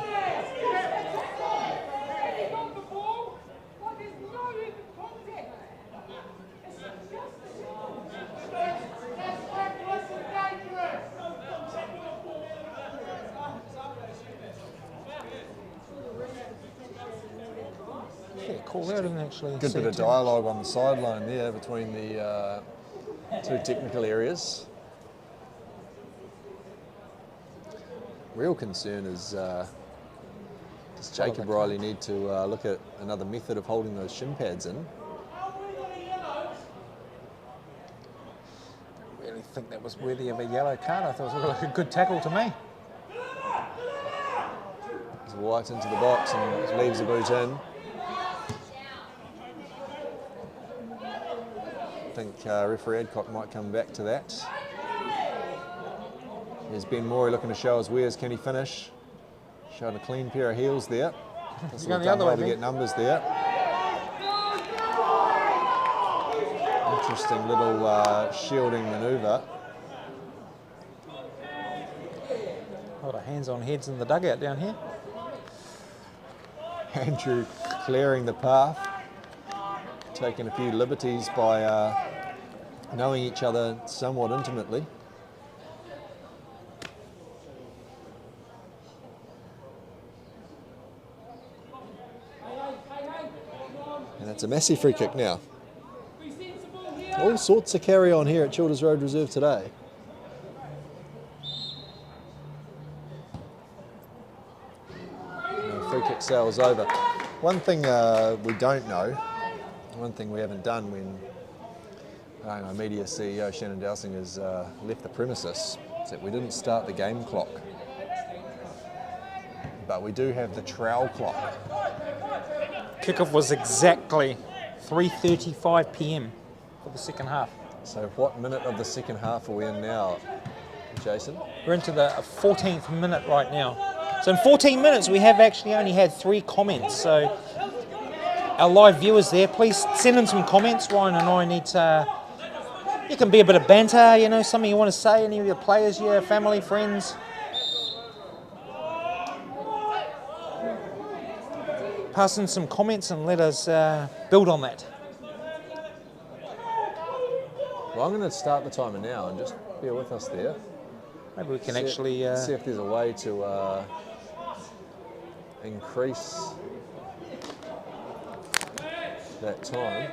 call out. I didn't actually Good see bit it of too. dialogue on the sideline there between the two technical areas. Real concern is does Jacob Riley need to look at another method of holding those shin pads in? I really think that was worthy of a yellow card. I thought it was like a good tackle to me. He's White into the box and leaves the boot in. I think referee Adcock might come back to that. There's Ben Morey looking to show his wares. Can he finish? Showing a clean pair of heels there. Thistle Going the done other well way, to Ben. get numbers there. Interesting little shielding manoeuvre. A lot of hands on heads in the dugout down here. Andrew clearing the path, taking a few liberties by knowing each other somewhat intimately. And it's a Massey free kick now. All sorts of carry on here at Childers Road Reserve today. Free kick sales over. One thing we don't know, one thing we haven't done when media CEO Shannon Dowsing has left the premises is that we didn't start the game clock. But we do have the trowel clock. Kickoff was exactly 3:35 p.m. for the second half. So what minute of the second half are we in now, Jason? We're into the 14th minute right now. So in 14 minutes, we have actually only had 3 comments. So our live viewers there, please send in some comments. Ryan and I need to, it can be a bit of banter, you know, something you want to say, any of your players, your family, friends. Pass in some comments and let us build on that. Well, I'm going to start the timer now and just bear with us there. Maybe we can See if there's a way to increase that time.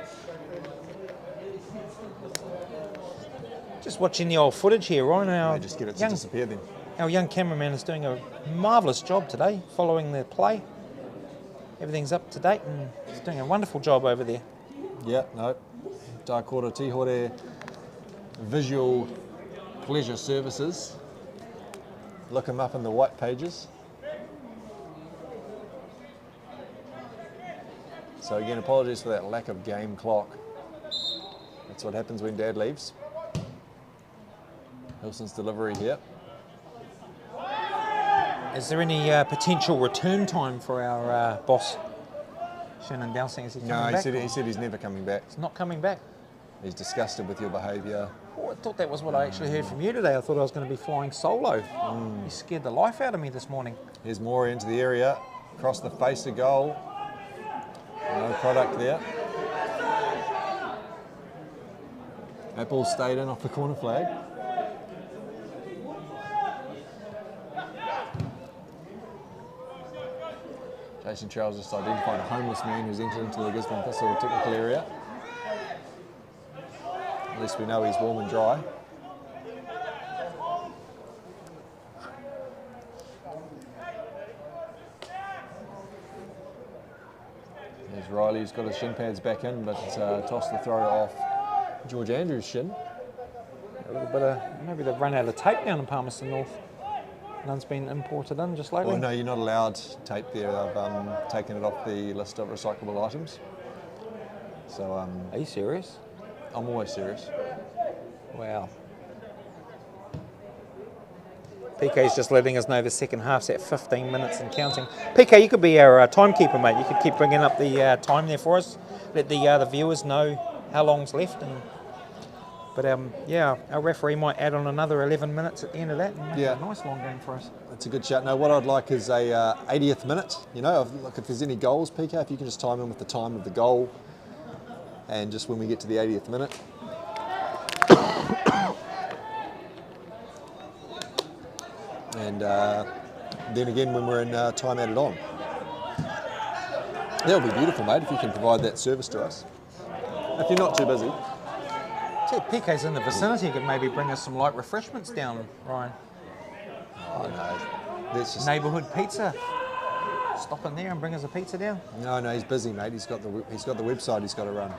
Just watching the old footage here, Ryan. May just get it to disappear then. Our young cameraman is doing a marvellous job today, following the play. Everything's up to date and he's doing a wonderful job over there. Yeah, no. Dakota Tihore Visual Pleasure Services. Look him up in the white pages. So again, apologies for that lack of game clock. That's what happens when Dad leaves. Hilson's delivery here. Is there any potential return time for our boss, Shannon Dowsing? Is he coming back? No, he said he's never coming back. He's not coming back. He's disgusted with your behaviour. Oh, I thought that was what I actually heard from you today. I thought I was going to be flying solo. You scared the life out of me this morning. Here's Morey into the area, across the face of goal. No product there. Apple stayed in off the corner flag. Jason Charles just identified a homeless man who's entered into the Gisborne Thistle technical area. At least we know he's warm and dry. There's Riley, who's got his shin pads back in, but tossed the throw off George Andrews' shin. A little bit of, maybe they've run out of tape down in Palmerston North. None's been imported in just lately. Well, no, you're not allowed tape there. I've taken it off the list of recyclable items. So, Are you serious? I'm always serious. Wow. PK's just letting us know the second half's at 15 minutes and counting. PK, you could be our timekeeper, mate. You could keep bringing up the time there for us. Let the viewers know how long's left. But yeah, our referee might add on another 11 minutes at the end of that and make it a nice long game for us. That's a good chat. No, what I'd like is a 80th minute. You know, look, if there's any goals, PK, if you can just time in with the time of the goal, and just when we get to the 80th minute. And then again when we're in time added on. That would be beautiful, mate, if you can provide that service to us. If you're not too busy. Gee, PK's in the vicinity, could maybe bring us some light refreshments down, Ryan. Oh, no. Let's just... Neighbourhood pizza. Stop in there and bring us a pizza down. No, he's busy, mate. He's got the website he's got to run.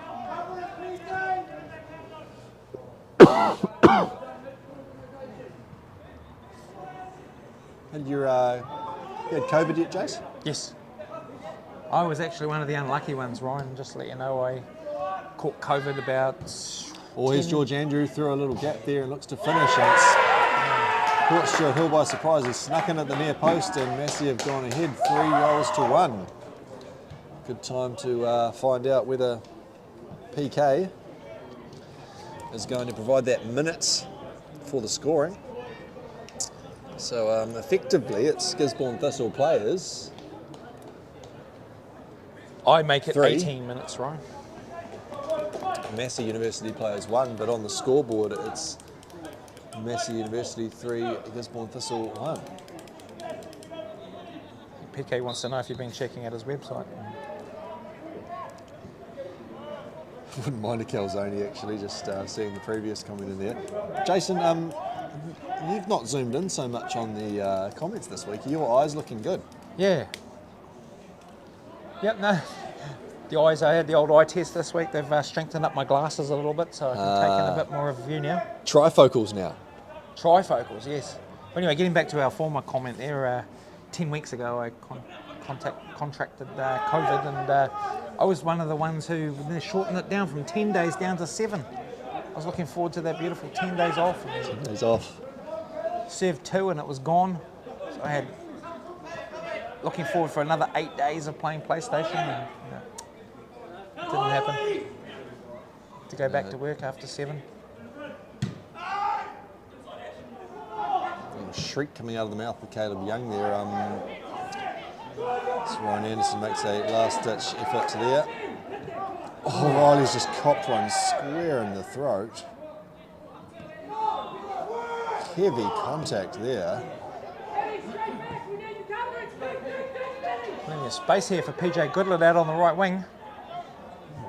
And you had COVID yet, Jace? Yes. I was actually one of the unlucky ones, Ryan. Just to let you know, I caught COVID about... Or here's George Andrew through a little gap there and looks to finish. And it's caught Stuart Hill by surprise. He's snuck in at the near post and Massey have gone ahead 3-1. Good time to find out whether PK is going to provide that minutes for the scoring. So effectively it's Gisborne Thistle players. I make it 3. 18 minutes, Ryan. Massey University players 1, but on the scoreboard it's Massey University 3, Gisborne Thistle 1. PK wants to know if you've been checking out his website. Wouldn't mind a calzone actually, just seeing the previous comment in there. Jason, you've not zoomed in so much on the comments this week. Your eyes looking good. Yeah. Yep, no. The eyes, I had the old eye test this week. They've strengthened up my glasses a little bit so I can take in a bit more of a view now. Trifocals now. Trifocals, yes. But anyway, getting back to our former comment there, 10 weeks ago I contracted COVID and I was one of the ones who shortened it down from 10 days down to 7. I was looking forward to that beautiful 10 days off. 10 days off. Served 2 and it was gone. So I had looking forward for another 8 days of playing PlayStation and it didn't happen. To go back to work after 7. A shriek coming out of the mouth of Caleb Young there. So Ryan Anderson makes a last-ditch effort to there. Oh, Riley's just copped one square in the throat. Heavy contact there. Plenty of space here for PJ Goodlett out on the right wing.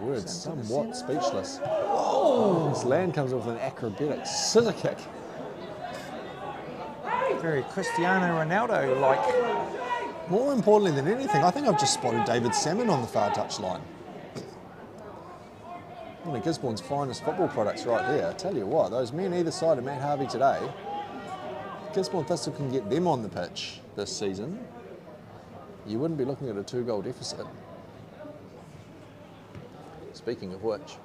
Words somewhat speechless. Oh, this land comes off an acrobatic scissor kick. Very Cristiano Ronaldo-like. More importantly than anything, I think I've just spotted David Salmon on the far touchline. One of Gisborne's finest football products right there. I tell you what, those men either side of Matt Harvey today, Gisborne Thistle can get them on the pitch this season, you wouldn't be looking at a 2-goal deficit. Speaking of which,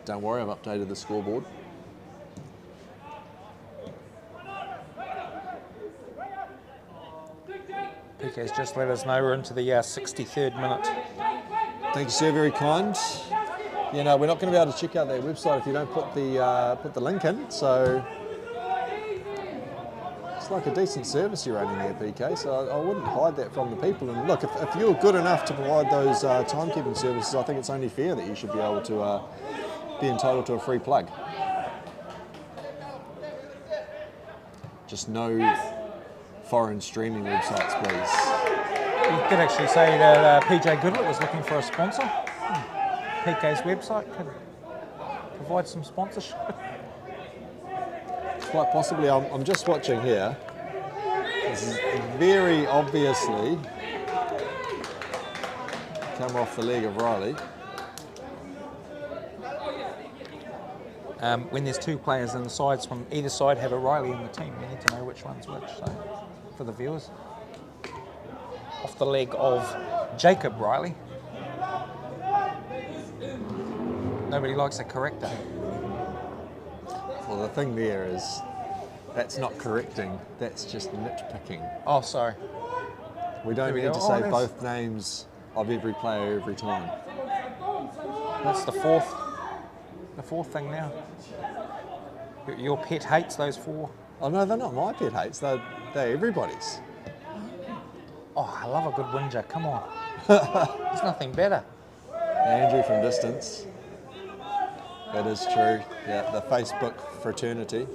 don't worry, I've updated the scoreboard. PK's just let us know we're into the 63rd minute. Thank you, sir, very kind. You know, we're not going to be able to check out their website if you don't put the link in, so it's like a decent service you're running there, PK, so I wouldn't hide that from the people. And look, if you're good enough to provide those timekeeping services, I think it's only fair that you should be able to be entitled to a free plug. Just no foreign streaming websites, please. You could actually say that PJ Goodlett was looking for a sponsor. PK's website could provide some sponsorship. Quite possibly. I'm just watching here. This is very obviously come off the leg of Riley. When there's 2 players in the sides from either side have a Riley in the team, we need to know which one's which, so for the viewers. Off the leg of Jacob Riley. Nobody likes a corrector. Well, the thing there is, that's not correcting, that's just nitpicking. Oh, sorry. We don't need to say both names of every player every time. That's the fourth thing now. Your pet hates those 4. Oh no, they're not my pet hates, they're everybody's. Oh, I love a good whinger, come on. There's nothing better. Andrew from distance. That is true. Yeah, the Facebook fraternity.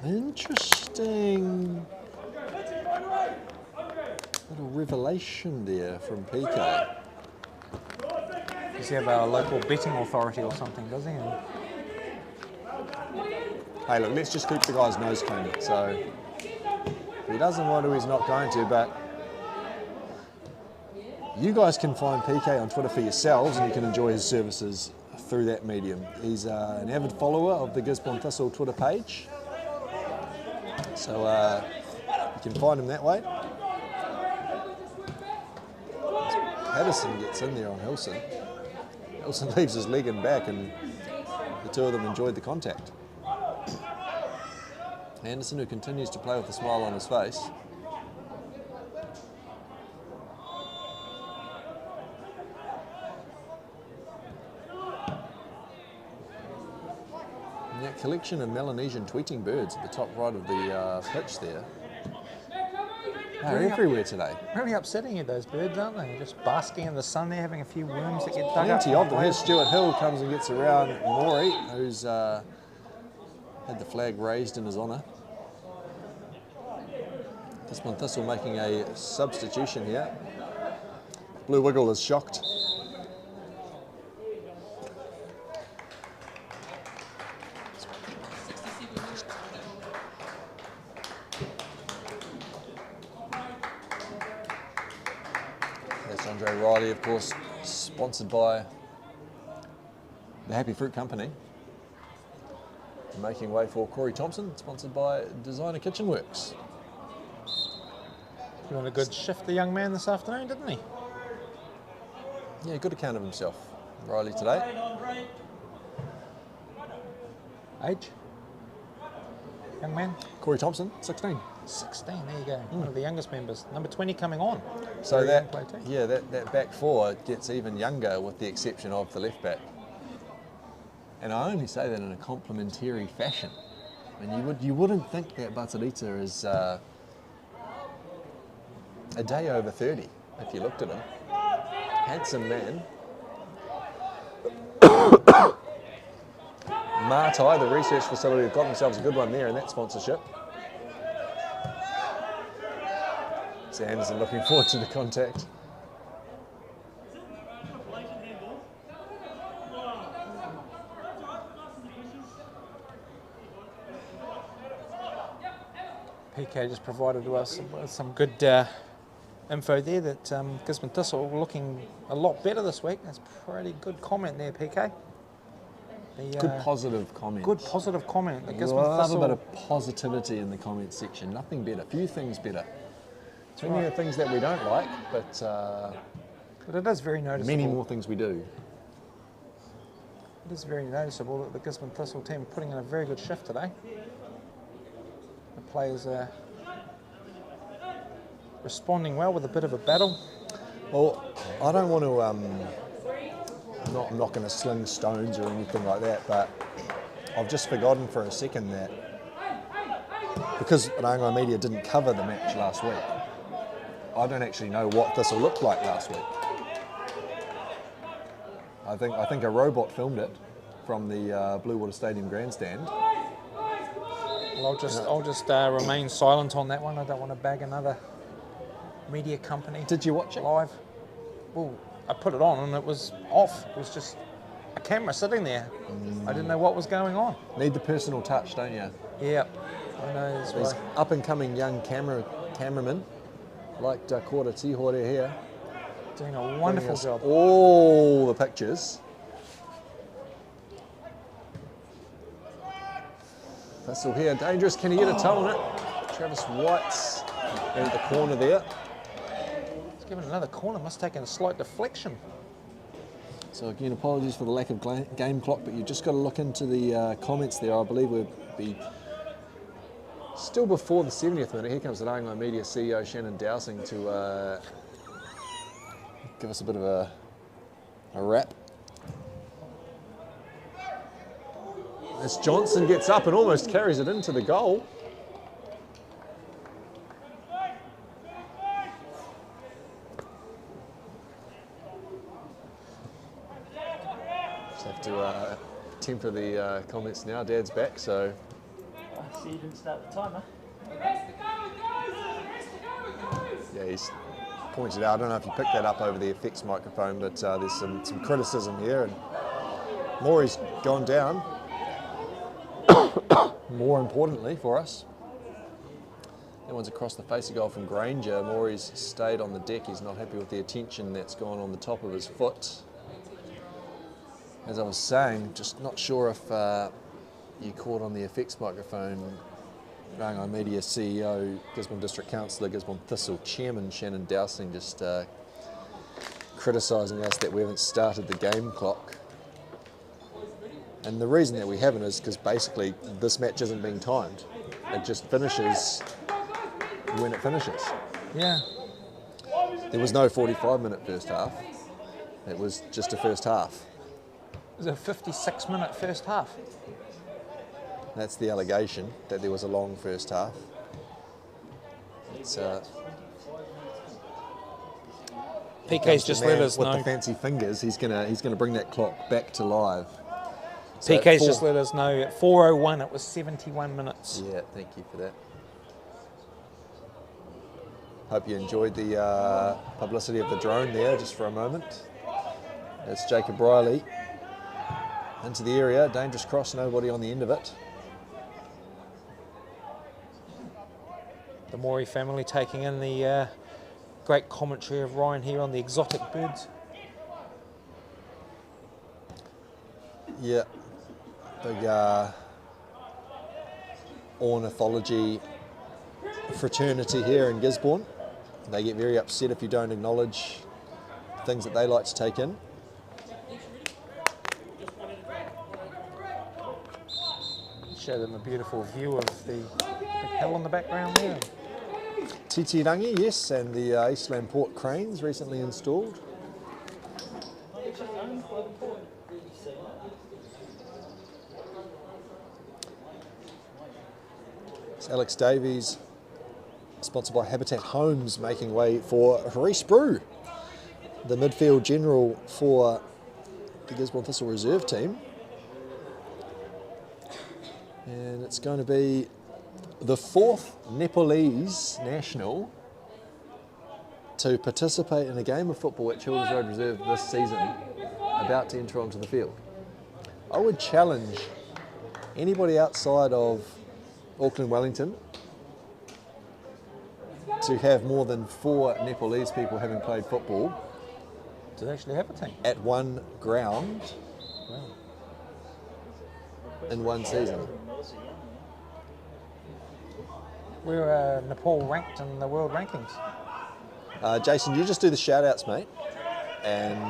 Interesting little revelation there from PK. Does he have a local betting authority or something, does he? Hey, look, let's just keep the guy's nose clean. So, if he doesn't want to, he's not going to, but you guys can find PK on Twitter for yourselves and you can enjoy his services through that medium. He's an avid follower of the Gisborne Thistle Twitter page. So, you can find him that way. Patterson gets in there on Hilson. Hilson leaves his leg in back and the two of them enjoyed the contact. Anderson, who continues to play with a smile on his face. And that collection of Melanesian tweeting birds at the top right of the pitch there. They're everywhere today. Really upsetting you, those birds, aren't they? Just basking in the sun there, having a few worms that get dug up. Plenty of them. Here's Stuart Hill comes and gets around Maury, who's had the flag raised in his honour. Gisborne Thistle making a substitution here. Blue Wiggle is shocked. That's Andre Riley, of course, sponsored by the Happy Fruit Company. Making way for Corey Thompson, sponsored by Designer Kitchen Works. Doing a good shift, the young man, this afternoon, didn't he? Yeah, good account of himself, Riley, today. Age? Young man? Corey Thompson, 16. 16, there you go. One of the youngest members. Number 20 coming on. So Very young that, player too. yeah, that back four gets even younger with the exception of the left back. And I only say that in a complimentary fashion. I mean, you wouldn't think that Batarita is a day over 30 if you looked at him. Handsome man. Martai, the research facility, have got themselves a good one there in that sponsorship. So Anderson looking forward to the contact. PK just provided to us with some good info there that Gisborne Thistle looking a lot better this week. That's a pretty good comment there, PK. Good positive comment. Good positive comment. Gisborne Love Thistle, a bit of positivity in the comments section. Nothing better. Few things better. Too many things that we don't like, but it is very noticeable. many more things we do. It is very noticeable that the Gisborne Thistle team are putting in a very good shift today. The players are responding well with a bit of a battle. Well, I don't want to, I'm not going to sling stones or anything like that, but I've just forgotten for a second that because Rango Media didn't cover the match last week, I don't actually know what Thistle looked like last week. I think a robot filmed it from the Blue Water Stadium grandstand. Well, I'll just remain silent on that one. I don't want to bag another media company. Did you watch it? Live? Well, I put it on and it was off. It was just a camera sitting there. I didn't know what was going on. Need the personal touch, don't you? Yeah, I know. That's These why. up and coming young cameramen like Kora Tihore here. Doing a wonderful job. All the pictures. Thistle here, dangerous. Can he get a toe on it? Travis White's in at the corner there. It's given another corner. Must have taken a slight deflection. So again, apologies for the lack of game clock, but you've just got to look into the comments there. I believe we'll be still before the 70th minute. Here comes the Rango Media CEO Shannon Dowsing to give us a bit of a wrap. As Johnson gets up and almost carries it into the goal. Just have to temper the comments now. Dad's back, so I see you didn't start the timer. Yeah, he's pointed out, I don't know if you picked that up over the effects microphone, but there's some criticism here, and Maury's gone down. More importantly for us, that one's across the face of goal from Granger. Maury's stayed on the deck. He's not happy with the attention that's gone on the top of his foot. As I was saying, just not sure if you caught on the effects microphone, Rangai Media CEO, Gisborne District Councillor, Gisborne Thistle Chairman Shannon Dowsing just criticising us that we haven't started the game clock. And the reason that we haven't is because basically this match isn't being timed. It just finishes when it finishes. Yeah. There was no 45-minute first half. It was just a first half. It was a 56-minute first half. That's the allegation, that there was a long first half. It's, PK's just let us with know. the fancy fingers, he's gonna bring that clock back to live. So PK's just let us know at 4:01 it was 71 minutes. Yeah, thank you for that. Hope you enjoyed the publicity of the drone there just for a moment. It's Jacob Riley into the area, dangerous cross, nobody on the end of it. The Maury family taking in the great commentary of Ryan here on the exotic birds. Yeah, big ornithology fraternity here in Gisborne. They get very upset if you don't acknowledge things that they like to take in. Show them a beautiful view of the hill in the background there. Titirangi, yes, and the Eastland Port cranes recently installed. It's Alex Davies, sponsored by Habitat Homes, making way for Reece Brew, the midfield general for the Gisborne Thistle reserve team. And it's going to be the fourth Nepalese national to participate in a game of football at Childers Road Reserve this season, about to enter onto the field. I would challenge anybody outside of Auckland, Wellington to have more than 4 Nepalese people having played football. Do they actually have a team? At one ground in one season. We're Nepal ranked in the world rankings. Jason, you just do the shout outs, mate, and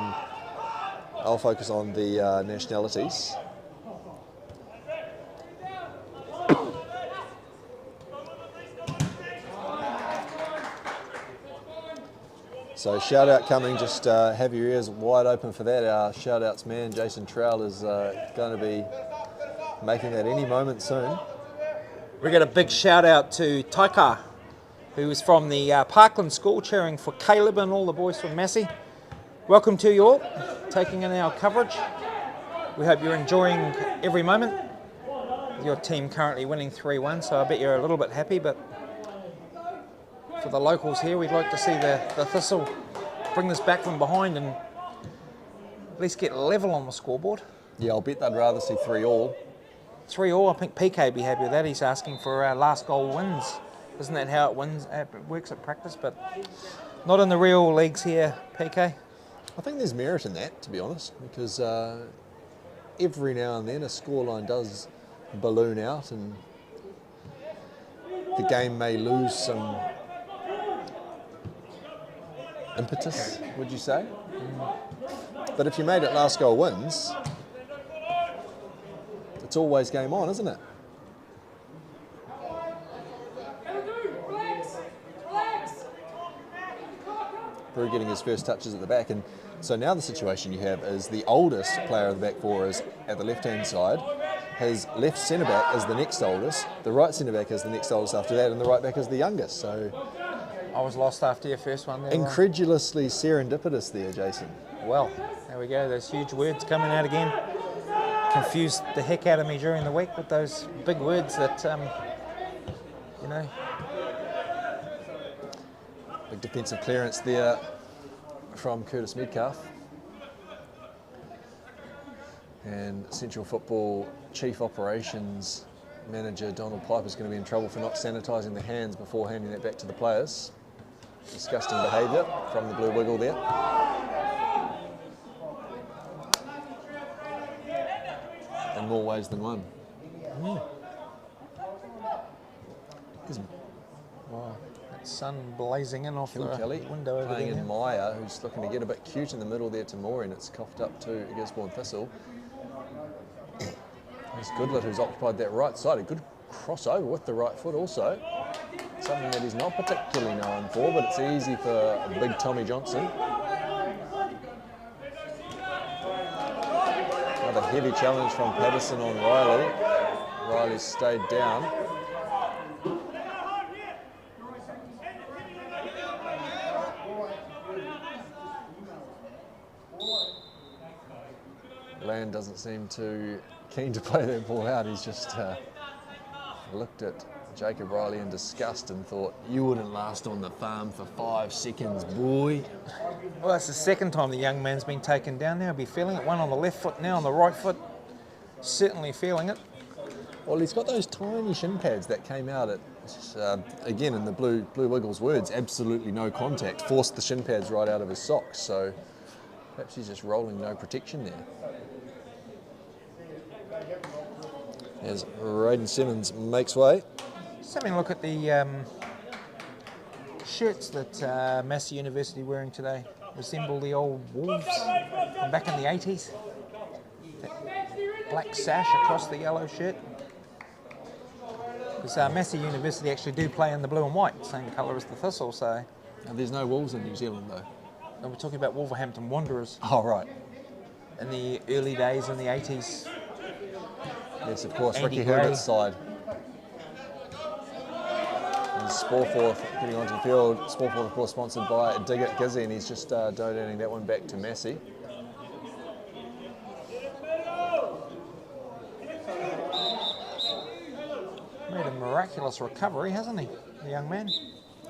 I'll focus on the nationalities. So shout out coming, just have your ears wide open for that. Our shout outs man, Jason Trowell, is going to be making that any moment soon. We got a big shout out to Taika, who is from the Parkland School, cheering for Caleb and all the boys from Massey. Welcome to you all, taking in our coverage. We hope you're enjoying every moment. Your team currently winning 3-1, so I bet you're a little bit happy, but for the locals here, we'd like to see the Thistle bring this back from behind and at least get level on the scoreboard. Yeah, I'll bet they'd rather see 3-3. 3-3, I think PK would be happy with that. He's asking for last goal wins. Isn't that how it works at practice? But not in the real leagues here, PK. I think there's merit in that, to be honest, because every now and then a scoreline does balloon out and the game may lose some impetus, would you say? But if you made it last goal wins, it's always game on, isn't it? Brew getting his first touches at the back, and so now the situation you have is the oldest player of the back four is at the left-hand side, his left centre-back is the next oldest, the right centre-back is the next oldest after that, and the right-back is the youngest. So I was lost after your first one there. incredulously serendipitous there, Jason. Well, there we go, those huge words coming out again. confused the heck out of me during the week with those big words that, you know. Big defensive clearance there from Curtis Metcalf. And Central Football Chief Operations Manager Donald Piper is going to be in trouble for not sanitising the hands before handing that back to the players. Disgusting behaviour from the Blue Wiggle there. In more ways than one. Wow, that sun blazing in off Kim the Kelly window over playing there. in Maya, who's looking to get a bit cute in the middle there to Maury, and it's coughed up to Gisborne Thistle. There's Goodlett, who's occupied that right side. A good crossover with the right foot also. Something that he's not particularly known for, but it's easy for big Tommy Johnson. Another heavy challenge from Patterson on Riley. Riley's stayed down. Land doesn't seem too keen to play that ball out. He's just looked at Jacob Riley in disgust and thought, you wouldn't last on the farm for 5 seconds, boy. Well, that's the second time the young man's been taken down now. He'll be feeling it. One on the left foot now, on the right foot. Certainly feeling it. Well, he's got those tiny shin pads that came out at, again, in the Blue Wiggles words, absolutely no contact. Forced the shin pads right out of his socks, so perhaps he's just rolling no protection there. As Raiden Simmons makes way. Just having a look at the shirts that Massey University wearing today. Resemble the old Wolves from back in the 80s. That black sash across the yellow shirt. Because Massey University actually do play in the blue and white, same colour as the Thistle, so... And there's no Wolves in New Zealand, though. And we're talking about Wolverhampton Wanderers. Oh, right. In the early days in the 80s. Yes, of course, Andy Ricky Gray. Herbert's side. And Sporforth getting onto the field. Sporforth, of course, sponsored by Dig It Gizzy, and he's just donating that one back to Massey. Made a miraculous recovery, hasn't he, the young man?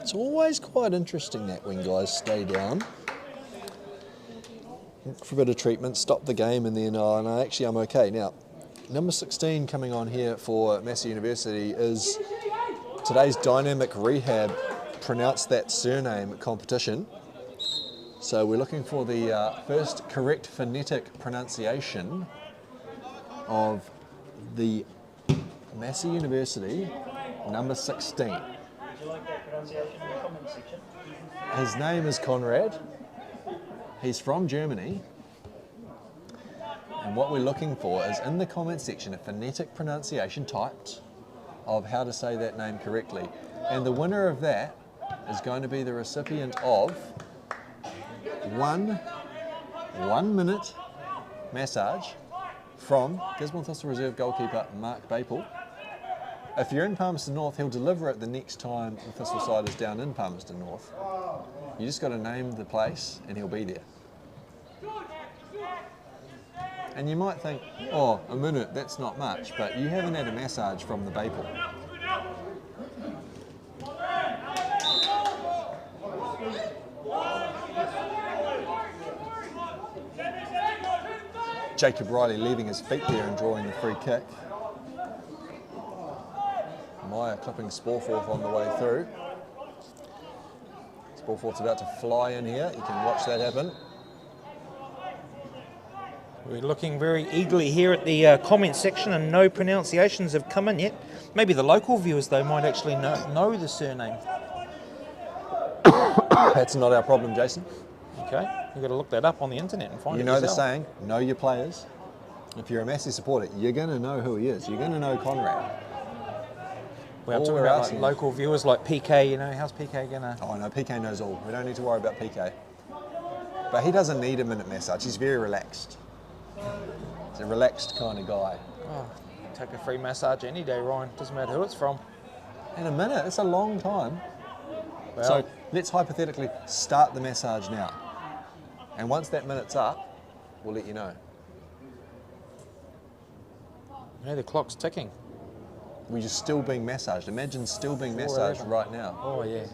It's always quite interesting that when guys stay down. Look for a bit of treatment, stop the game, and then, oh, no, actually I'm okay. Now, number 16 coming on here for Massey University is today's Dynamic Rehab Pronounce That Surname competition. So we're looking for the first correct phonetic pronunciation of the Massey University number 16. Would you like that pronunciation in the comment section? His name is Conrad. He's from Germany. And what we're looking for is in the comment section a phonetic pronunciation typed of how to say that name correctly. And the winner of that is going to be the recipient of one 1-minute massage from Gisborne Thistle Reserve goalkeeper Mark Baple. If you're in Palmerston North, he'll deliver it the next time the Thistle side is down in Palmerston North. You just got to name the place and he'll be there. And you might think, oh, a minute, that's not much, but you haven't had a massage from the Baple. Jacob Riley leaving his feet there and drawing the free kick. Meyer clipping Sporforth on the way through. Sporforth's about to fly in here. You can watch that happen. We're looking very eagerly here at the comment section and no pronunciations have come in yet. Maybe the local viewers, though, might actually know the surname. That's not our problem, Jason. Okay, you've got to look that up on the internet and find it You know the yourself. saying, know your players. If you're a Massey supporter, you're going to know who he is. You're going to know Conrad. Well, I'm All talking we're about like asking- local viewers like PK, you know, how's PK going to... Oh no, PK knows all. We don't need to worry about PK. But he doesn't need a minute massage. He's very relaxed. He's a relaxed kind of guy. Oh, take a free massage any day, Ryan. Doesn't matter who it's from. In a minute, it's a long time. Well, So let's hypothetically start the massage now. And once that minute's up, we'll let you know. Yeah, the clock's ticking. We're just still being massaged. Imagine still being 4:11. massaged right now. Oh, yeah.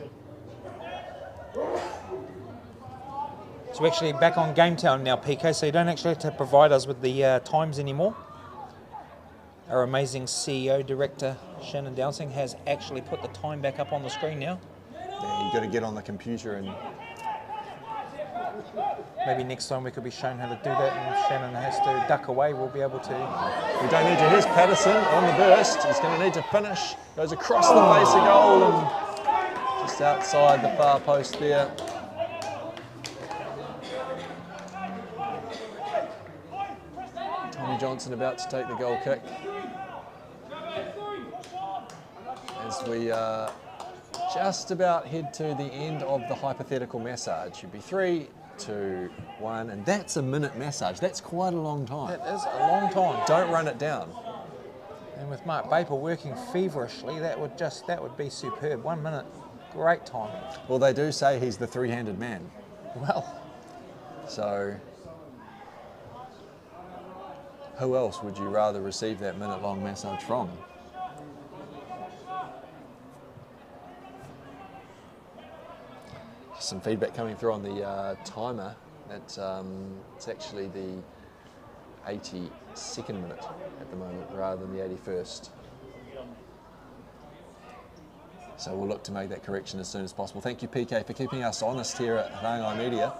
So we're actually back on Game Town now, PK, so you don't actually have to provide us with the times anymore. Our amazing CEO, Director, Shannon Dowsing, has actually put the time back up on the screen now. Yeah, you've got to get on the computer and... Maybe next time we could be shown how to do that, and if Shannon has to duck away, we'll be able to. We don't need to. Here's Patterson on the burst. He's going to need to finish. Goes across the face of goal and just outside the far post there. Tommy Johnson about to take the goal kick. As we just about head to the end of the hypothetical massage. Should be 3, 2, 1, and that's a minute massage. That's quite a long time. That is a long time. Don't run it down. And with Mark Baper working feverishly, that would be superb. 1 minute, great time. Well, they do say he's the three-handed man. Well, So, who else would you rather receive that minute-long massage from? Some feedback coming through on the timer. It's actually the 82nd minute at the moment rather than the 81st. So we'll look to make that correction as soon as possible. Thank you, PK, for keeping us honest here at Rangai Media.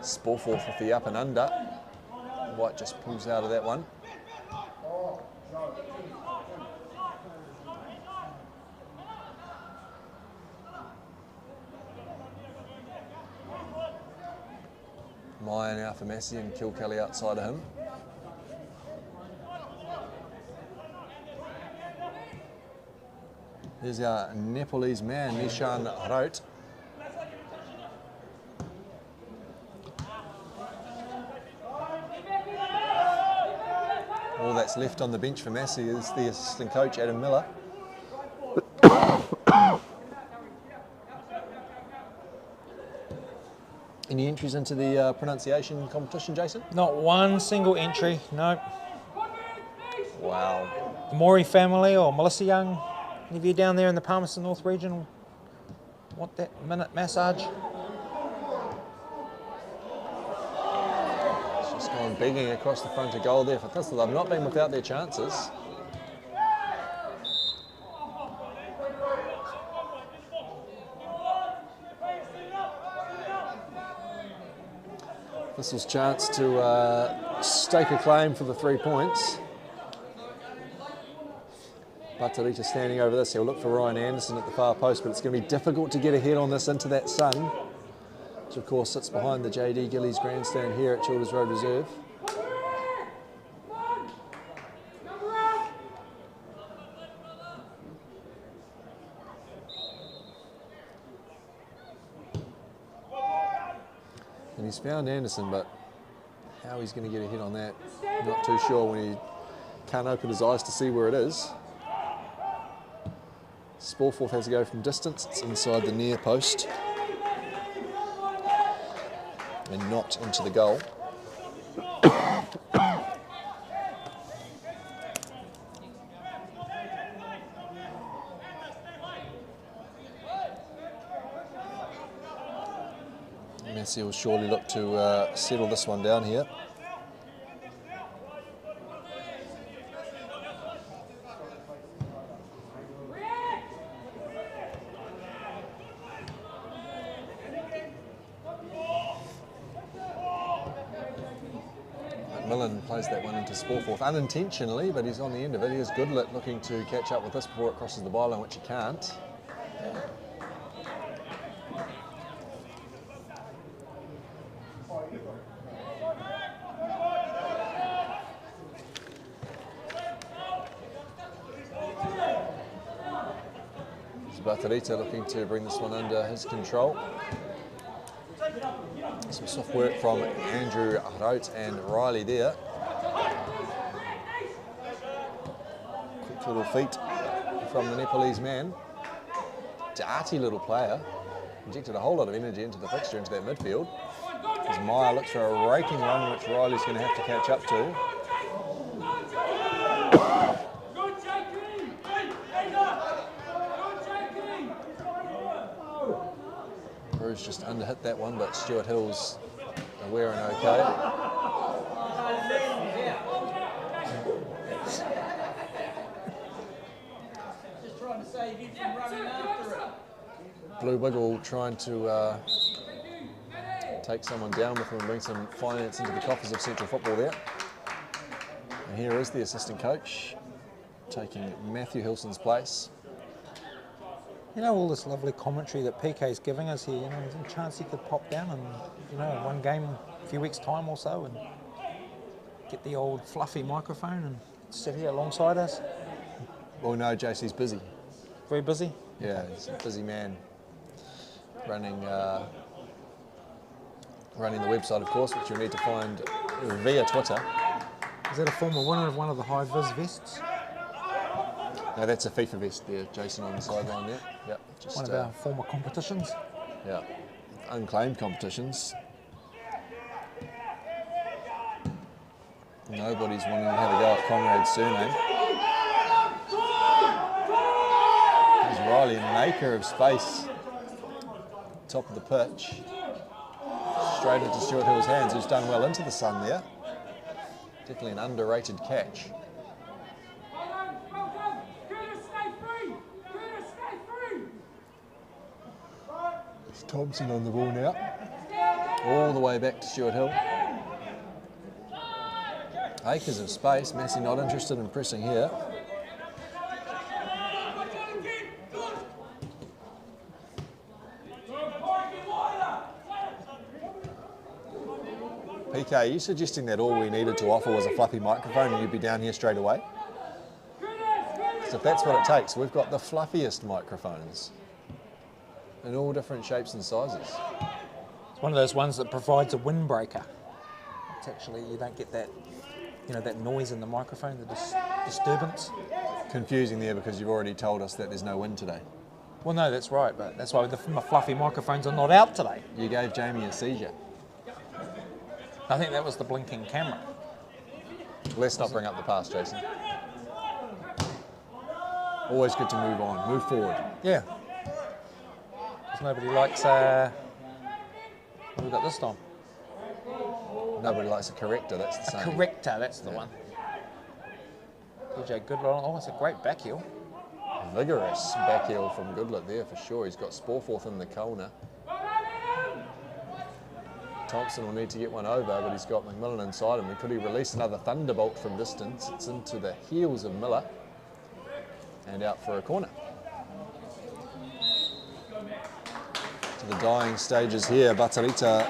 Sporforth with the up and under. White just pulls out of that one. Meyer now for Massey and Kilkelly outside of him. Here's our Nepalese man, Nishan Raut. All that's left on the bench for Massey is the assistant coach, Adam Miller. Any entries into the pronunciation competition, Jason? not one single entry, no. Wow. The Maury family or Melissa Young, any of you down there in the Palmerston North region want that minute massage? It's just gone begging across the front of goal there for Thistle. They've not been without their chances. Thistle's chance to stake a claim for the 3 points. Batarita standing over this. He'll look for Ryan Anderson at the far post, but it's going to be difficult to get a head on this into that sun, which of course sits behind the JD Gillies grandstand here at Childers Road Reserve. And he's found Anderson, but how he's going to get a hit on that, not too sure when he can't open his eyes to see where it is. Sporforth has to go from distance. It's inside the near post and not into the goal. Massey will surely look to settle this one down here. McMillan plays that one into Sporforth unintentionally, but he's on the end of it. Here's Goodlett looking to catch up with this before it crosses the byline, which he can't. Batarita looking to bring this one under his control. Some soft work from Andrew Raut and Riley there. Quick little feet from the Nepalese man. Darty little player. Injected a whole lot of energy into the fixture, into that midfield. As Meyer looks for a raking run, which Riley's going to have to catch up to. Bruce just underhit that one, but Stuart Hill's aware and okay. Just trying to save you from running after it. Blue Wiggle trying to take someone down with him and bring some finance into the coffers of Central Football there. And here is the assistant coach taking Matthew Hilson's place. You know, all this lovely commentary that PK's giving us here, you know, there's a chance he could pop down and, you know, one game, a few weeks' time or so, and get the old fluffy microphone and sit here alongside us. Well, no, JC's busy. Very busy? Yeah, he's a busy man. Running the website, of course, which you'll need to find via Twitter. Is that a former winner of one of the high-vis vests? No, that's a FIFA vest there, Jason on the sideline there. Yep, just One of our former competitions. yeah, unclaimed competitions. Nobody's wanting to have a go at Conrad's surname. There's Riley, maker of space. Top of the pitch. Straight into Stuart Hill's hands, who's done well into the sun there. Definitely an underrated catch. It's Thompson on the ball now. All the way back to Stuart Hill. Acres of space. Massey not interested in pressing here. PK, are you suggesting that all we needed to offer was a fluffy microphone and you'd be down here straight away? So if that's what it takes, we've got the fluffiest microphones in all different shapes and sizes. It's one of those ones that provides a windbreaker. It's actually, you don't get that, you know, that noise in the microphone, the disturbance. Confusing there because you've already told us that there's no wind today. Well, no, that's right, but that's why the fluffy microphones are not out today. You gave Jamie a seizure. I think that was the blinking camera. Let's not bring up the past, Jason. Always good to move on, move forward. Yeah. Because nobody likes, what have we got this time? Nobody likes a corrector, that's the same. Corrector, that's the one. DJ Goodlett, oh, it's a great back heel. Vigorous back heel from Goodlett there for sure. He's got Sporforth in the corner. Thompson will need to get one over, but he's got McMillan inside him. And could he release another thunderbolt from distance? It's into the heels of Miller and out for a corner. To the dying stages here, Batarita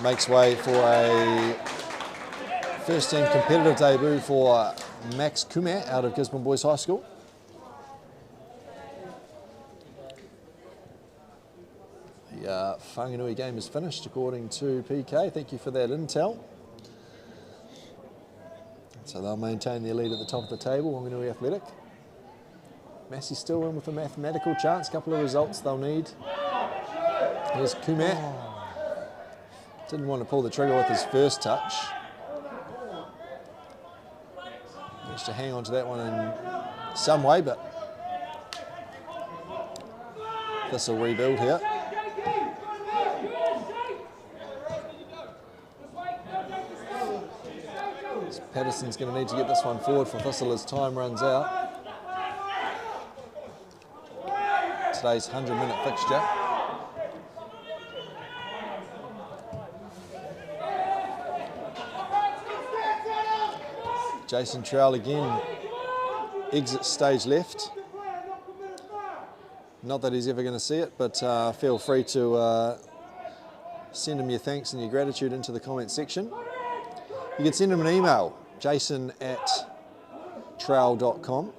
makes way for a first team competitive debut for Max Kume out of Gisborne Boys High School. The Whanganui game is finished according to PK. Thank you for that intel. So they'll maintain their lead at the top of the table, Whanganui Athletic. Massey still in with a mathematical chance, couple of results they'll need. Here's Kume. Didn't want to pull the trigger with his first touch. Managed to hang on to that one in some way, but Thistle rebuild here. Patterson's going to need to get this one forward for Thistle as time runs out. Today's 100-minute fixture. Jason Trowell again, exit stage left. Not that he's ever going to see it, but feel free to send him your thanks and your gratitude into the comment section. You can send him an email, jason@trowell.com.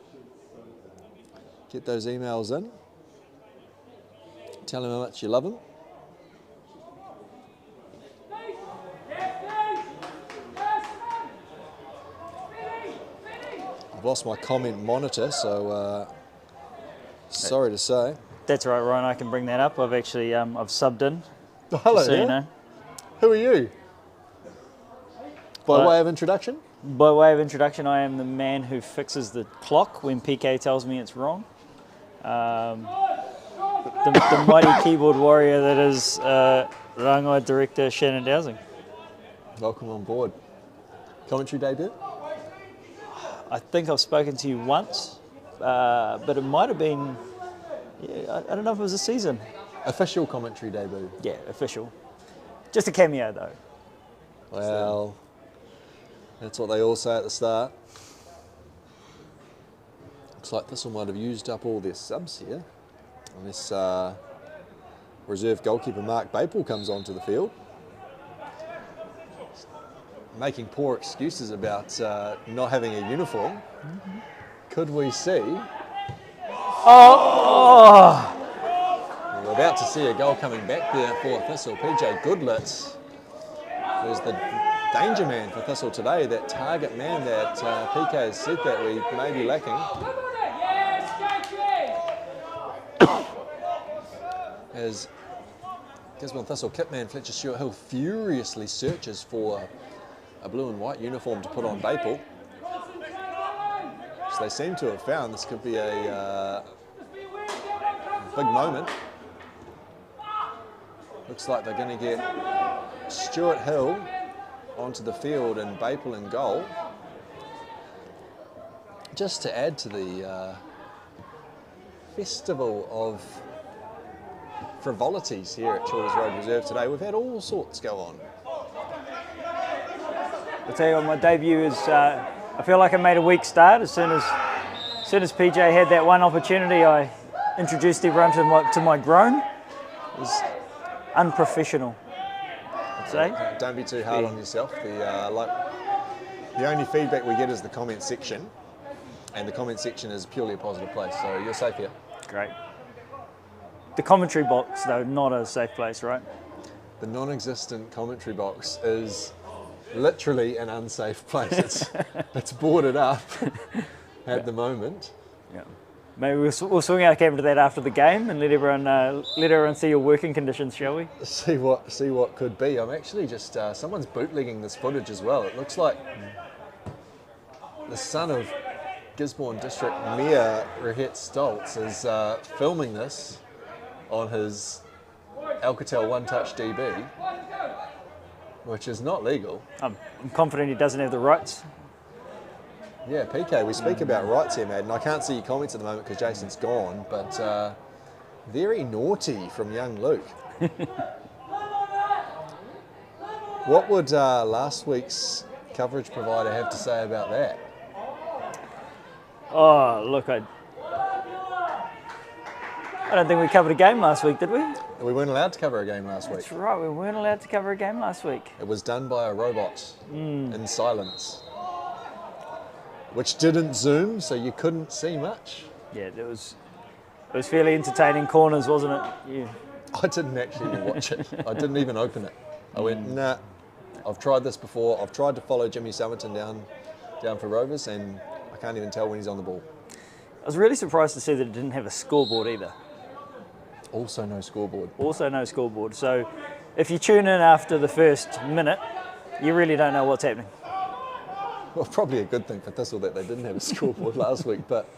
Get those emails in. Tell him how much you love him. I've lost my comment monitor, so sorry to say. That's right, Ryan. I can bring that up. I've actually I've subbed in. Oh, hello so there. you know. Who are you? By way of introduction? By way of introduction, I am the man who fixes the clock when PK tells me it's wrong. The mighty keyboard warrior that is Rangai director Shannon Dowsing. Welcome on board. Commentary debut? I think I've spoken to you once, but it might have been, I don't know if it was a season. Official commentary debut. Yeah, official. Just a cameo though. Well, that's what they all say at the start. Looks like Thistle might have used up all their subs here. Unless reserve goalkeeper Mark Baple comes onto the field. Making poor excuses about not having a uniform. Mm-hmm. Could we see? Oh! We're about to see a goal coming back there for Thistle. PJ Goodlitz is the danger man for Thistle today, that target man that PK has said that we may be lacking. As Gisborne Thistle kitman Fletcher Stewart Hill furiously searches for a blue and white uniform to put on Baple. So they seem to have found this could be a big moment. Looks like they're going to get Stewart Hill onto the field and Baple in goal. Just to add to the festival of frivolities here at Childers Road Reserve today, we've had all sorts go on. I'll tell you what, my debut is, I feel like I made a weak start. As soon as PJ had that one opportunity, I introduced everyone to my groan. It was unprofessional, I'd say. Don't be too hard on yourself. The only feedback we get is the comment section, and the comment section is purely a positive place, so you're safe here. Great. The commentary box, though, not a safe place, right? The non-existent commentary box is literally an unsafe place. It's boarded up at the moment. Yeah. Maybe we'll swing our camera to that after the game and let everyone see your working conditions, shall we? See what could be. I'm actually just someone's bootlegging this footage as well. It looks like the son of Gisborne District Mayor Rahet Stoltz is filming this on his Alcatel One Touch DB, which is not legal. I'm confident he doesn't have the rights. Yeah, PK, we speak about rights here, mate, and I can't see your comments at the moment because Jason's gone, but very naughty from young Luke. What would last week's coverage provider have to say about that? Oh, look, I don't think we covered a game last week, did we? We weren't allowed to cover a game last week. That's right, we weren't allowed to cover a game last week. It was done by a robot in silence, which didn't zoom, so you couldn't see much. Yeah, it was fairly entertaining corners, wasn't it? Yeah. I didn't actually even watch it. I didn't even open it. I went, nah, I've tried this before. I've tried to follow Jimmy Summerton down for Rovers, and I can't even tell when he's on the ball. I was really surprised to see that it didn't have a scoreboard either. Also no scoreboard. Also no scoreboard. So if you tune in after the first minute, you really don't know what's happening. Well, probably a good thing for Thistle that they didn't have a scoreboard last week, but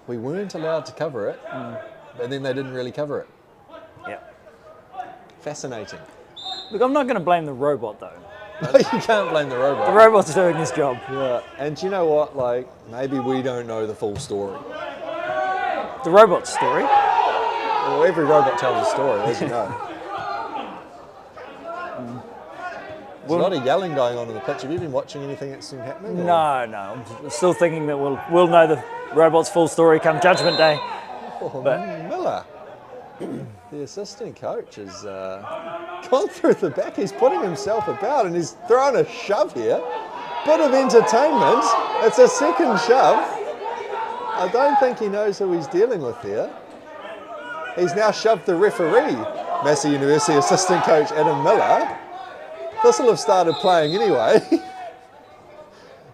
we weren't allowed to cover it, and then they didn't really cover it. Yeah. Fascinating. Look, I'm not going to blame the robot though. You can't blame the robot. The robot's doing his job. Yeah, and you know what? Like, maybe we don't know the full story. The robot's story? Well, every robot tells a story, as you know. There's a lot of yelling going on in the pitch. Have you been watching anything that's been happening? No. I'm still thinking that we'll know the robot's full story come Judgment Day. Oh, but Miller, the assistant coach, has gone through the back. He's putting himself about and he's throwing a shove here. Bit of entertainment. It's a second shove. I don't think he knows who he's dealing with there. He's now shoved the referee, Massey University assistant coach Adam Miller. Thistle have started playing anyway.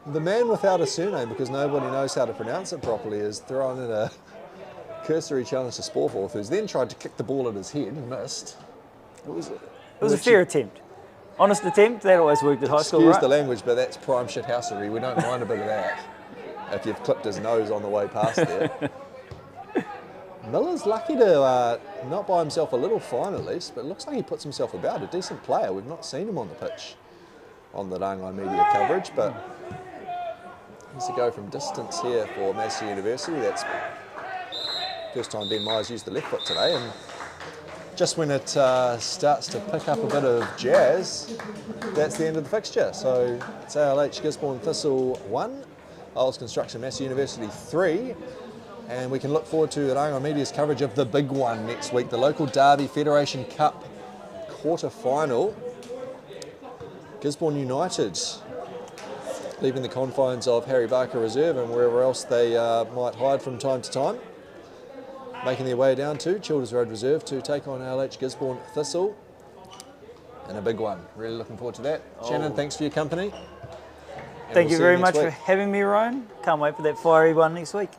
The man without a surname, because nobody knows how to pronounce it properly, is thrown in a cursory challenge to Sporforth, who's then tried to kick the ball at his head and missed. It was a fair attempt. Honest attempt, that always worked at high school, Excuse right? the language, but that's prime shithousery. We don't mind a bit of that. If you've clipped his nose on the way past there. Miller's lucky to not buy himself a little fine at least, but it looks like he puts himself about. A decent player. We've not seen him on the pitch on the Rangai media coverage, but he's a go from distance here for Massey University. That's first time Ben Myers used the left foot today, and just when it starts to pick up a bit of jazz, that's the end of the fixture. So it's ALH Gisborne Thistle 1, Isles Construction Massey University 3, and we can look forward to Rangai Media's coverage of the big one next week, the local Derby Federation Cup quarter-final. Gisborne United leaving the confines of Harry Barker Reserve and wherever else they might hide from time to time, making their way down to Childers Road Reserve to take on ALH Gisborne Thistle in a big one. Really looking forward to that. Shannon, thanks for your company. And Thank we'll you see very next much for week. having me, Ryan. Can't wait for that fiery one next week.